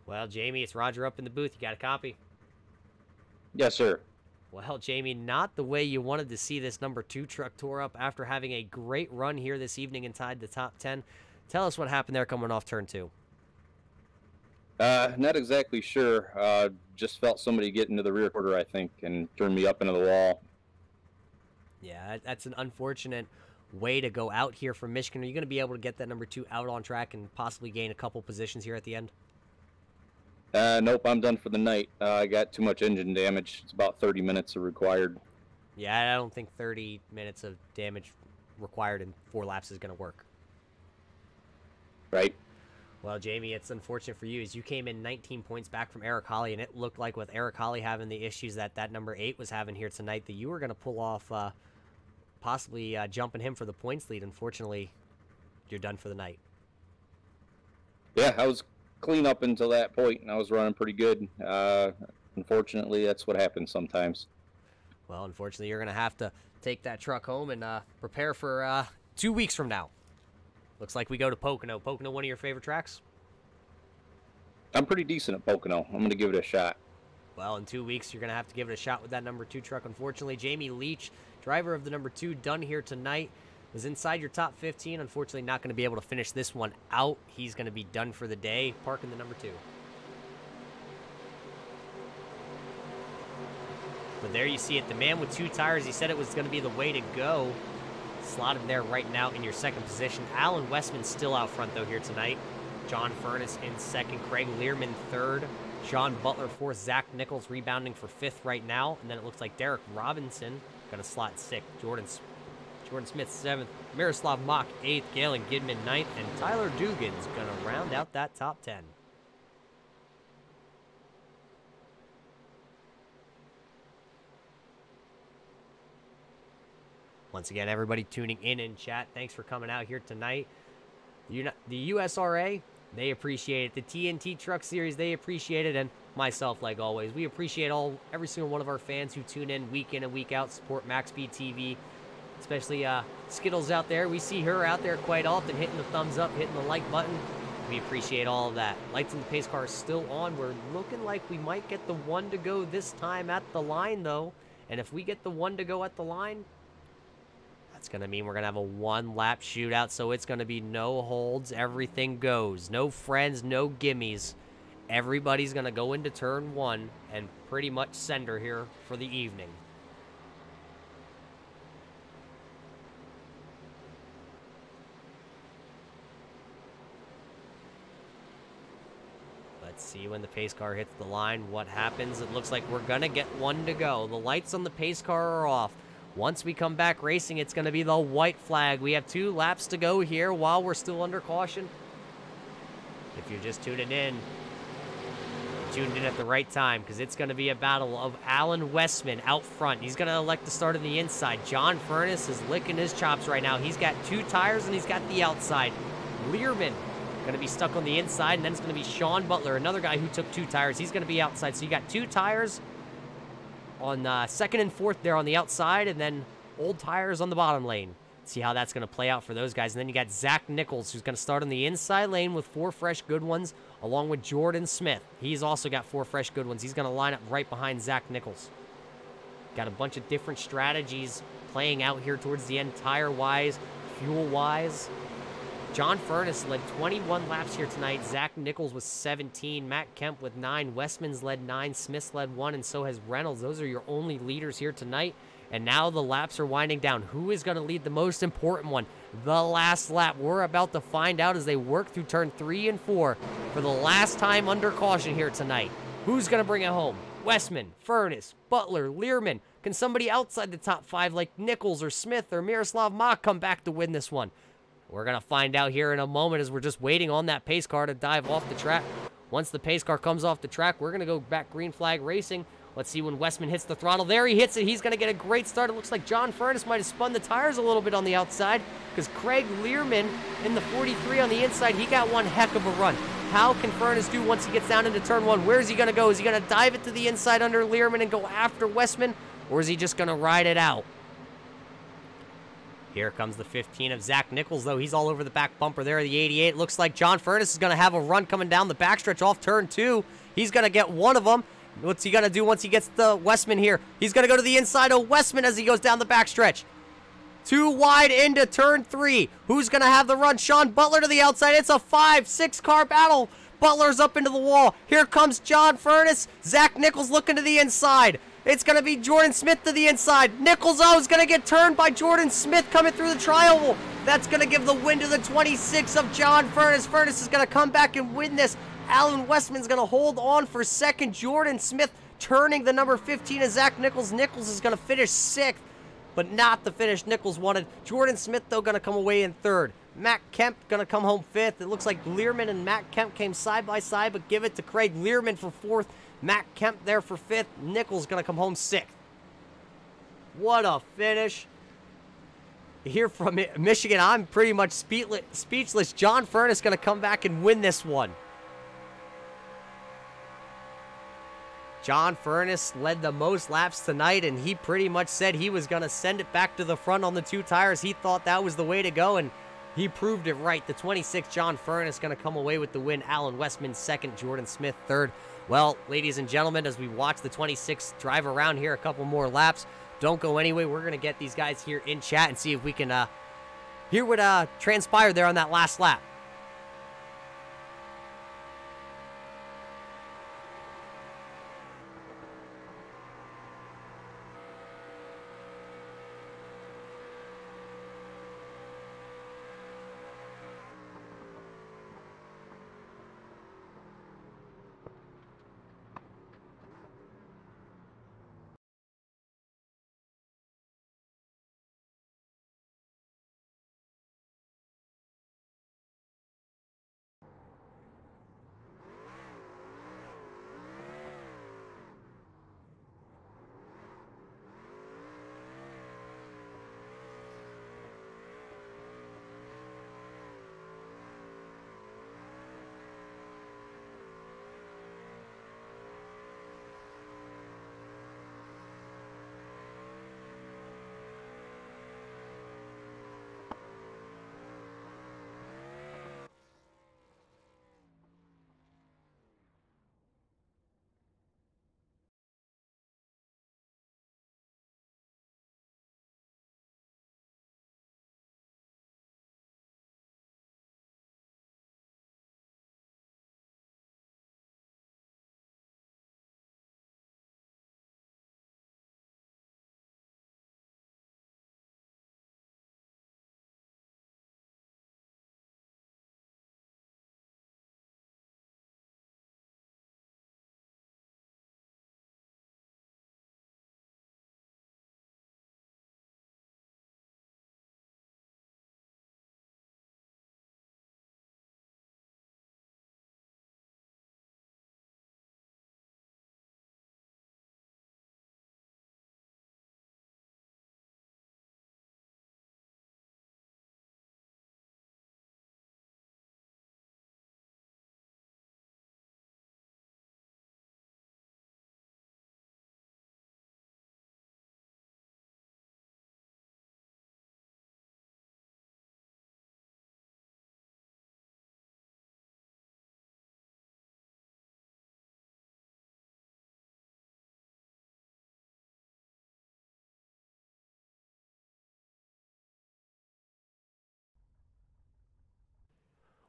Well, Jamie, it's Roger up in the booth. You got a copy? Yes, sir. Well, Jamie, not the way you wanted to see this number 2 truck tore up after having a great run here this evening and tied the top 10. Tell us what happened there coming off turn 2. Not exactly sure. Just felt somebody get into the rear quarter, I think, and turn me up into the wall. Yeah, that's an unfortunate way to go out here from Michigan. Are you going to be able to get that number 2 out on track and possibly gain a couple positions here at the end? Nope, I'm done for the night. I got too much engine damage. It's about 30 minutes are required. Yeah, I don't think 30 minutes of damage required in 4 laps is going to work. Right. Well, Jamie, it's unfortunate for you as you came in 19 points back from Eric Holly, and it looked like with Eric Holly having the issues that number 8 was having here tonight, that you were going to pull off possibly jumping him for the points lead. Unfortunately, you're done for the night. Yeah, I was clean up until that point, and I was running pretty good. Unfortunately, that's what happens sometimes. Well, unfortunately, you're going to have to take that truck home and prepare for 2 weeks from now. Looks like we go to Pocono. Pocono, one of your favorite tracks? I'm pretty decent at Pocono. I'm going to give it a shot. Well, in 2 weeks, you're going to have to give it a shot with that number 2 truck. Unfortunately, Jamie Leach, driver of the number 2, done here tonight. was inside your top 15. Unfortunately, not going to be able to finish this one out. He's going to be done for the day, parking the number 2. But there you see it. The man with 2 tires, he said it was going to be the way to go. Slotted there right now in your second position. Alan Westman still out front, though, here tonight. John Furness in second. Craig Learman third. Sean Butler fourth. Zach Nichols rebounding for 5th right now. And then it looks like Derek Robinson going to slot 6th. Jordan Smith 7th. Miroslav Mock 8th. Galen Gidman 9th. And Tyler Dugan's going to round out that top 10. Once again, everybody tuning in chat, thanks for coming out here tonight. The USRA, they appreciate it. The TNT Truck Series, they appreciate it. And myself, like always, we appreciate every single one of our fans who tune in and week out, support MaxSpeedTV. Especially Skittles out there. We see her out there quite often, hitting the thumbs up, hitting the like button. We appreciate all of that. Lights in the pace car is still on. We're looking like we might get the 1 to go this time at the line, though. And if we get the 1 to go at the line, that's going to mean we're going to have a 1-lap shootout, so it's going to be no holds. Everything goes. No friends, no gimmies. Everybody's going to go into turn 1 and pretty much send her here for the evening. Let's see when the pace car hits the line what happens. It looks like we're going to get 1 to go. The lights on the pace car are off. Once we come back racing, it's going to be the white flag. We have 2 laps to go here while we're still under caution. If you're just tuning in, tuned in at the right time, because it's going to be a battle of Alan Westman out front. He's going to elect to start on the inside. John Furness is licking his chops right now. He's got 2 tires, and he's got the outside. Learman going to be stuck on the inside, and then it's going to be Sean Butler, another guy who took 2 tires. He's going to be outside. So you got 2 tires on 2nd and 4th there on the outside, and then old tires on the bottom lane. See how that's going to play out for those guys. And then you got Zach Nichols, who's going to start on the inside lane with 4 fresh good ones, along with Jordan Smith. He's also got 4 fresh good ones. He's going to line up right behind Zach Nichols. Got a bunch of different strategies playing out here towards the end, tire-wise, fuel-wise. John Furness led 21 laps here tonight. Zach Nichols was 17. Matt Kemp with 9. Westman's led 9. Smith's led 1, and so has Reynolds. Those are your only leaders here tonight. And now the laps are winding down. Who is going to lead the most important one? The last lap. We're about to find out as they work through turn 3 and 4 for the last time under caution here tonight. Who's going to bring it home? Westman, Furness, Butler, Learman. Can somebody outside the top 5 like Nichols or Smith or Miroslav Mock come back to win this one? We're going to find out here in a moment as we're just waiting on that pace car to dive off the track. Once the pace car comes off the track, we're going to go back green flag racing. Let's see when Westman hits the throttle. There he hits it. He's going to get a great start. It looks like John Furness might have spun the tires a little bit on the outside because Craig Learman in the 43 on the inside, he got one heck of a run. How can Furness do once he gets down into turn 1? Where's he going to go? Is he going to dive it to the inside under Learman and go after Westman, or is he just going to ride it out? Here comes the 15 of Zach Nichols, though. He's all over the back bumper there, the 88. Looks like John Furness is going to have a run coming down the backstretch off turn 2. He's going to get one of them. What's he going to do once he gets the Westman here? He's going to go to the inside of Westman as he goes down the backstretch. 2 wide into turn 3. Who's going to have the run? Sean Butler to the outside. It's a 5-6 car battle. Butler's up into the wall. Here comes John Furness. Zach Nichols looking to the inside. It's going to be Jordan Smith to the inside. Nichols, is going to get turned by Jordan Smith coming through the tri-oval. That's going to give the win to the 26 of John Furness. Furness is going to come back and win this. Alan Westman's going to hold on for 2nd. Jordan Smith turning the number 15 of Zach Nichols. Nichols is going to finish 6th, but not the finish Nichols wanted. Jordan Smith, though, going to come away in 3rd. Matt Kemp going to come home 5th. It looks like Learman and Matt Kemp came side by side, but give it to Craig Learman for 4th. Matt Kemp there for 5th. Nichols going to come home 6th. What a finish. Here from Michigan, I'm pretty much speechless. John Furness going to come back and win this one. John Furness led the most laps tonight, and he pretty much said he was going to send it back to the front on the 2 tires. He thought that was the way to go, and he proved it right. The 26 John Furness going to come away with the win. Alan Westman 2nd, Jordan Smith 3rd. Well, ladies and gentlemen, as we watch the 26 drive around here a couple more laps, don't go anyway. We're going to get these guys here in chat and see if we can hear what transpired there on that last lap.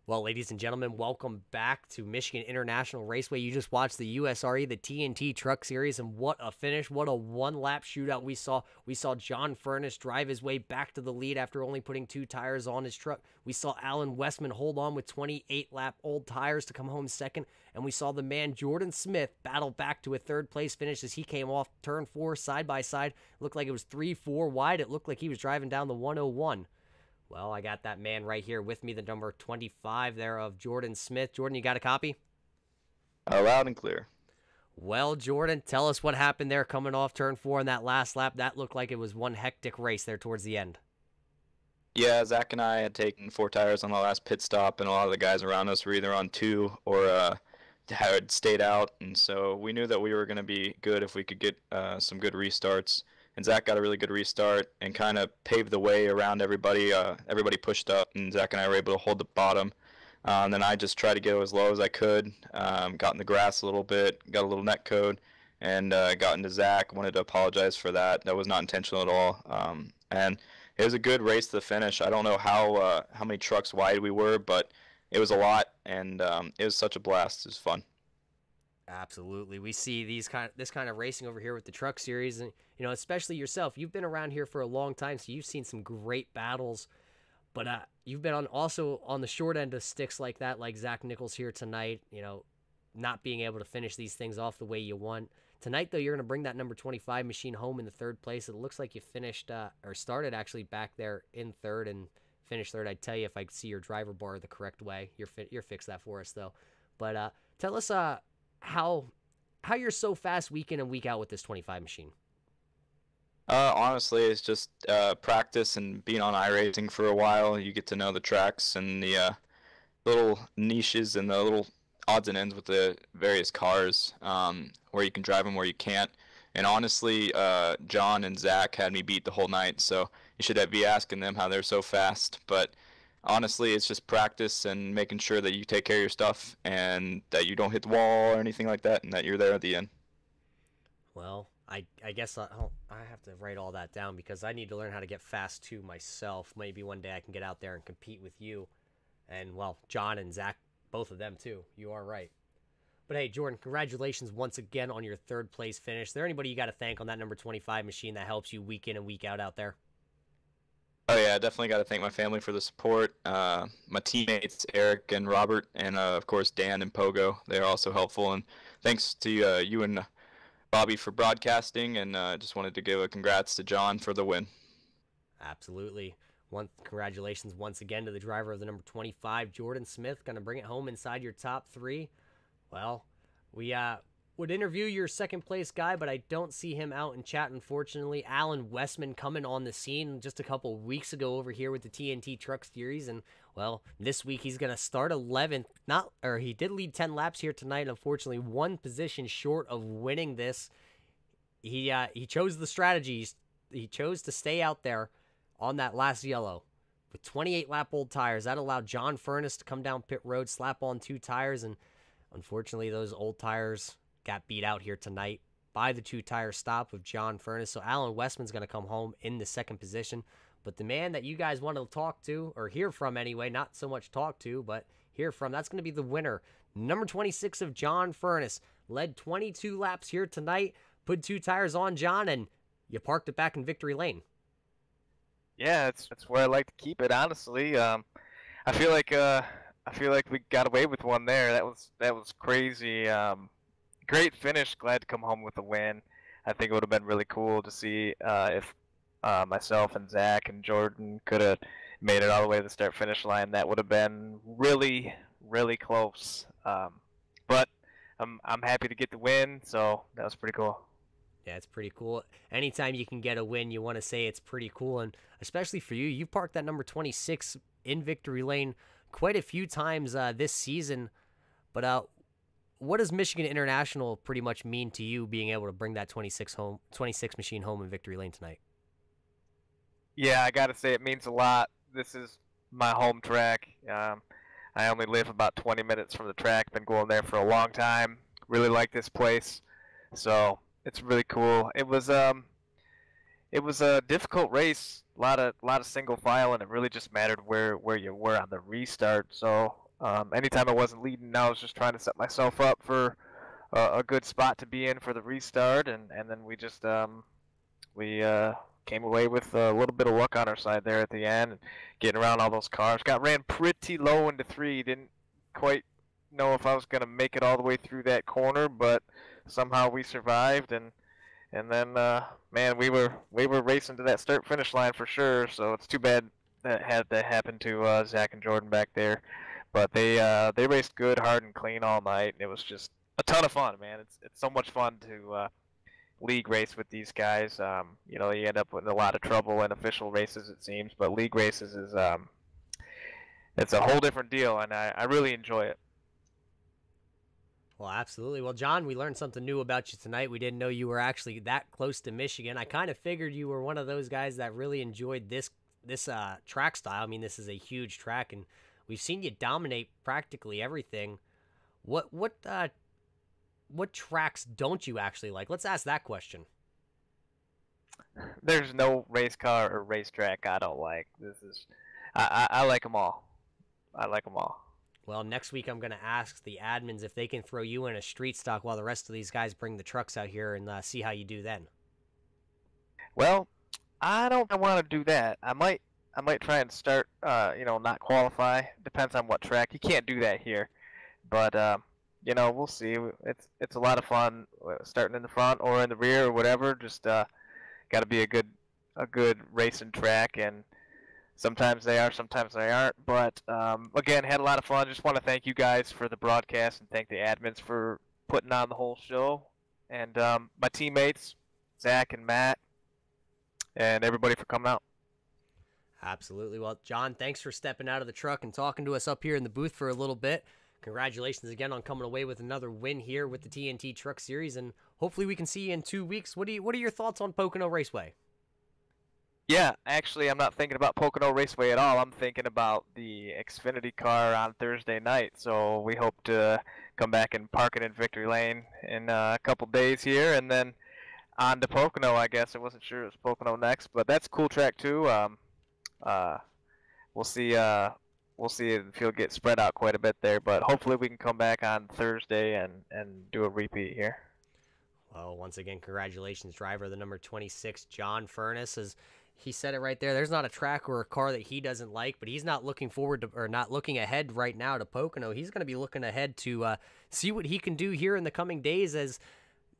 Well, ladies and gentlemen, welcome back to Michigan International Raceway. You just watched the USRA, the TNT Truck Series, and what a finish. What a one-lap shootout we saw. We saw John Furness drive his way back to the lead after only putting 2 tires on his truck. We saw Alan Westman hold on with 28-lap old tires to come home second, and we saw the man Jordan Smith battle back to a third-place finish as he came off turn 4 side-by-side. Looked like it was 3-4 wide. It looked like he was driving down the 101. Well, I got that man right here with me, the number 25 there of Jordan Smith. Jordan, you got a copy? Loud and clear. Well, Jordan, tell us what happened there coming off turn 4 in that last lap. That looked like it was one hectic race there towards the end. Yeah, Zach and I had taken 4 tires on the last pit stop, and a lot of the guys around us were either on 2 or had stayed out, and so we knew that we were going to be good if we could get some good restarts. And Zach got a really good restart and kind of paved the way around everybody. Everybody pushed up, and Zach and I were able to hold the bottom. And then I just tried to get as low as I could, got in the grass a little bit, got a little net code, and got into Zach. Wanted to apologize for that. That was not intentional at all. And it was a good race to the finish. I don't know how many trucks wide we were, but it was a lot, and it was such a blast. It was fun. Absolutely. We see this kind of racing over here with the Truck Series, and especially yourself. You've been around here for a long time, so you've seen some great battles. But you've been also on the short end of sticks like that, like Zach Nichols here tonight. Not being able to finish these things off the way you want. Tonight, though, you're going to bring that number 25 machine home in the 3rd place. It looks like you finished or started actually back there in 3rd and finished 3rd. I'd tell you if I could see your driver bar the correct way. You're fix that for us though. But tell us how you're so fast week in and week out with this 25 machine. Honestly, it's just practice and being on iRacing for a while. You get to know the tracks and the little niches and the little odds and ends with the various cars, where you can drive them, where you can't. And honestly, John and Zach had me beat the whole night, so you should be asking them how they're so fast. But honestly, it's just practice and making sure that you take care of your stuff and that you don't hit the wall or anything like that, and that you're there at the end. Well, I guess I have to write all that down because I need to learn how to get fast too myself. Maybe one day I can get out there and compete with you. And, well, John and Zach, both of them too. You are right. But, hey, Jordan, congratulations once again on your third place finish. Is there anybody you got to thank on that number 25 machine that helps you week in and week out there? Oh yeah, I definitely got to thank my family for the support. My teammates Eric and Robert, and of course Dan and Pogo. They are also helpful. And thanks to you and Bobby for broadcasting. And just wanted to give a congrats to John for the win. Absolutely. Congratulations once again to the driver of the number 25, Jordan Smith, going to bring it home inside your top 3. Well, we would interview your second place guy, but I don't see him out in chat, unfortunately. Alan Westman coming on the scene just a couple weeks ago over here with the TNT Truck Series, and, well, this week he's going to start 11th. He did lead 10 laps here tonight, unfortunately, 1 position short of winning this. He chose the strategy. He chose to stay out there on that last yellow with 28-lap-old tires. That allowed John Furness to come down pit road, slap on 2 tires, and unfortunately those old tires got beat out here tonight by the 2-tire stop of John Furness. So Alan Westman's going to come home in the second position. But the man that you guys want to talk to, or hear from anyway, not so much talk to, but hear from, that's going to be the winner. Number 26 of John Furness. Led 22 laps here tonight, put 2 tires on John, and you parked it back in victory lane. Yeah, that's where I like to keep it, honestly. I feel like we got away with one there. That was crazy. Great finish. Glad to come home with a win. I think it would have been really cool to see if myself and Zach and Jordan could have made it all the way to the start-finish line. That would have been really, really close. But I'm happy to get the win, so that was pretty cool. Yeah, it's pretty cool. Anytime you can get a win, you want to say it's pretty cool, and especially for you, you parked that number 26 in victory lane quite a few times this season. But what does Michigan International pretty much mean to you, being able to bring that 26 machine home in victory lane tonight? Yeah, I gotta say it means a lot. This is my home track. I only live about 20 minutes from the track. Been going there for a long time. Really like this place, so it's really cool. It was a difficult race, a lot of single file, and it really just mattered where you were on the restart. So anytime I wasn't leading, I was just trying to set myself up for a good spot to be in for the restart, and then we just came away with a little bit of luck on our side there at the end, and getting around all those cars. Ran pretty low into 3. Didn't quite know if I was gonna make it all the way through that corner, but somehow we survived, and then man, we were racing to that start finish line for sure. So it's too bad that had that happen to Zach and Jordan back there, but they raced good, hard, and clean all night. It was just a ton of fun, man. It's so much fun to league race with these guys. You know, you end up with a lot of trouble in official races, it seems, but league races is it's a whole different deal, and I really enjoy it. Well, absolutely. Well, John, we learned something new about you tonight. We didn't know you were actually that close to Michigan. I kind of figured you were one of those guys that really enjoyed this track style. I mean, this is a huge track, and we've seen you dominate practically everything. What tracks don't you actually like? Let's ask that question. There's no race car or racetrack I don't like. I like them all. I like them all. Well, next week I'm going to ask the admins if they can throw you in a street stock while the rest of these guys bring the trucks out here, and see how you do then. Well, I don't want to do that. I might try and start, not qualify. Depends on what track. You can't do that here, but we'll see. It's a lot of fun starting in the front or in the rear or whatever. Just got to be a good racing track, and sometimes they are, sometimes they aren't. But again, had a lot of fun. Just want to thank you guys for the broadcast and thank the admins for putting on the whole show, and my teammates, Zach and Matt, and everybody for coming out. Absolutely. Well, John, thanks for stepping out of the truck and talking to us up here in the booth for a little bit. Congratulations again on coming away with another win here with the TNT Truck Series, and hopefully we can see you in 2 weeks. What are your thoughts on Pocono Raceway? Yeah, actually, I'm not thinking about Pocono Raceway at all. I'm thinking about the Xfinity car on Thursday night. So we hope to come back and park it in Victory Lane in a couple days here, and then on to Pocono, I guess. I wasn't sure it was Pocono next, but that's a cool track too. We'll see. We'll see if he'll get spread out quite a bit there, but hopefully we can come back on Thursday and do a repeat here. Well, once again, congratulations, driver, the number 26, John Furness. As he said it right there, there's not a track or a car that he doesn't like, but he's not looking forward to, or not looking ahead right now to Pocono. He's going to be looking ahead to see what he can do here in the coming days, as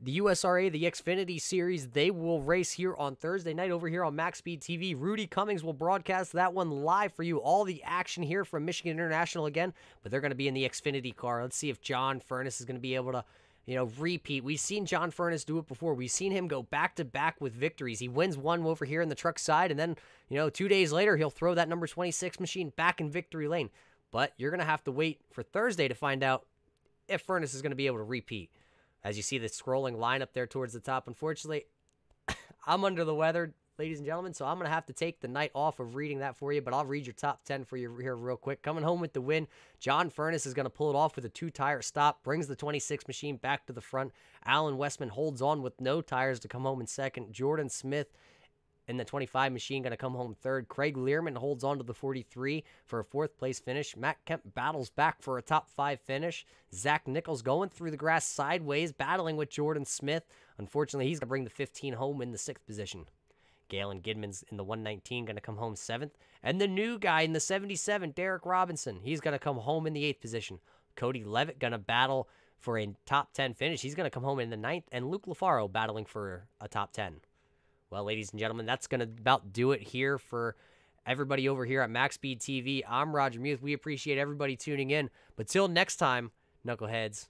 the USRA, the Xfinity Series, they will race here on Thursday night over here on MaxSpeedTV. Rudy Cummings will broadcast that one live for you. All the action here from Michigan International again, but they're going to be in the Xfinity car. Let's see if John Furness is going to be able to, repeat. We've seen John Furness do it before. We've seen him go back-to-back with victories. He wins one over here in the truck side, and then, 2 days later, he'll throw that number 26 machine back in victory lane. But you're going to have to wait for Thursday to find out if Furness is going to be able to repeat. As you see the scrolling line up there towards the top, unfortunately, I'm under the weather, ladies and gentlemen, so I'm going to have to take the night off of reading that for you, but I'll read your top 10 for you here real quick. Coming home with the win, John Furness is going to pull it off with a 2-tire stop, brings the 26 machine back to the front. Alan Westman holds on with no tires to come home in second. Jordan Smith in the 25 machine going to come home third. Craig Learman holds on to the 43 for a fourth-place finish. Matt Kemp battles back for a top 5 finish. Zach Nichols going through the grass sideways, battling with Jordan Smith. Unfortunately, he's going to bring the 15 home in the 6th position. Galen Gidman's in the 119, going to come home 7th. And the new guy in the 77, Derek Robinson, he's going to come home in the 8th position. Cody Levitt going to battle for a top 10 finish. He's going to come home in the 9th. And Luke LaFaro battling for a top 10. Well, ladies and gentlemen, that's going to about do it here for everybody over here at MaxSpeedTV. I'm Roger Muth. We appreciate everybody tuning in. But till next time, knuckleheads.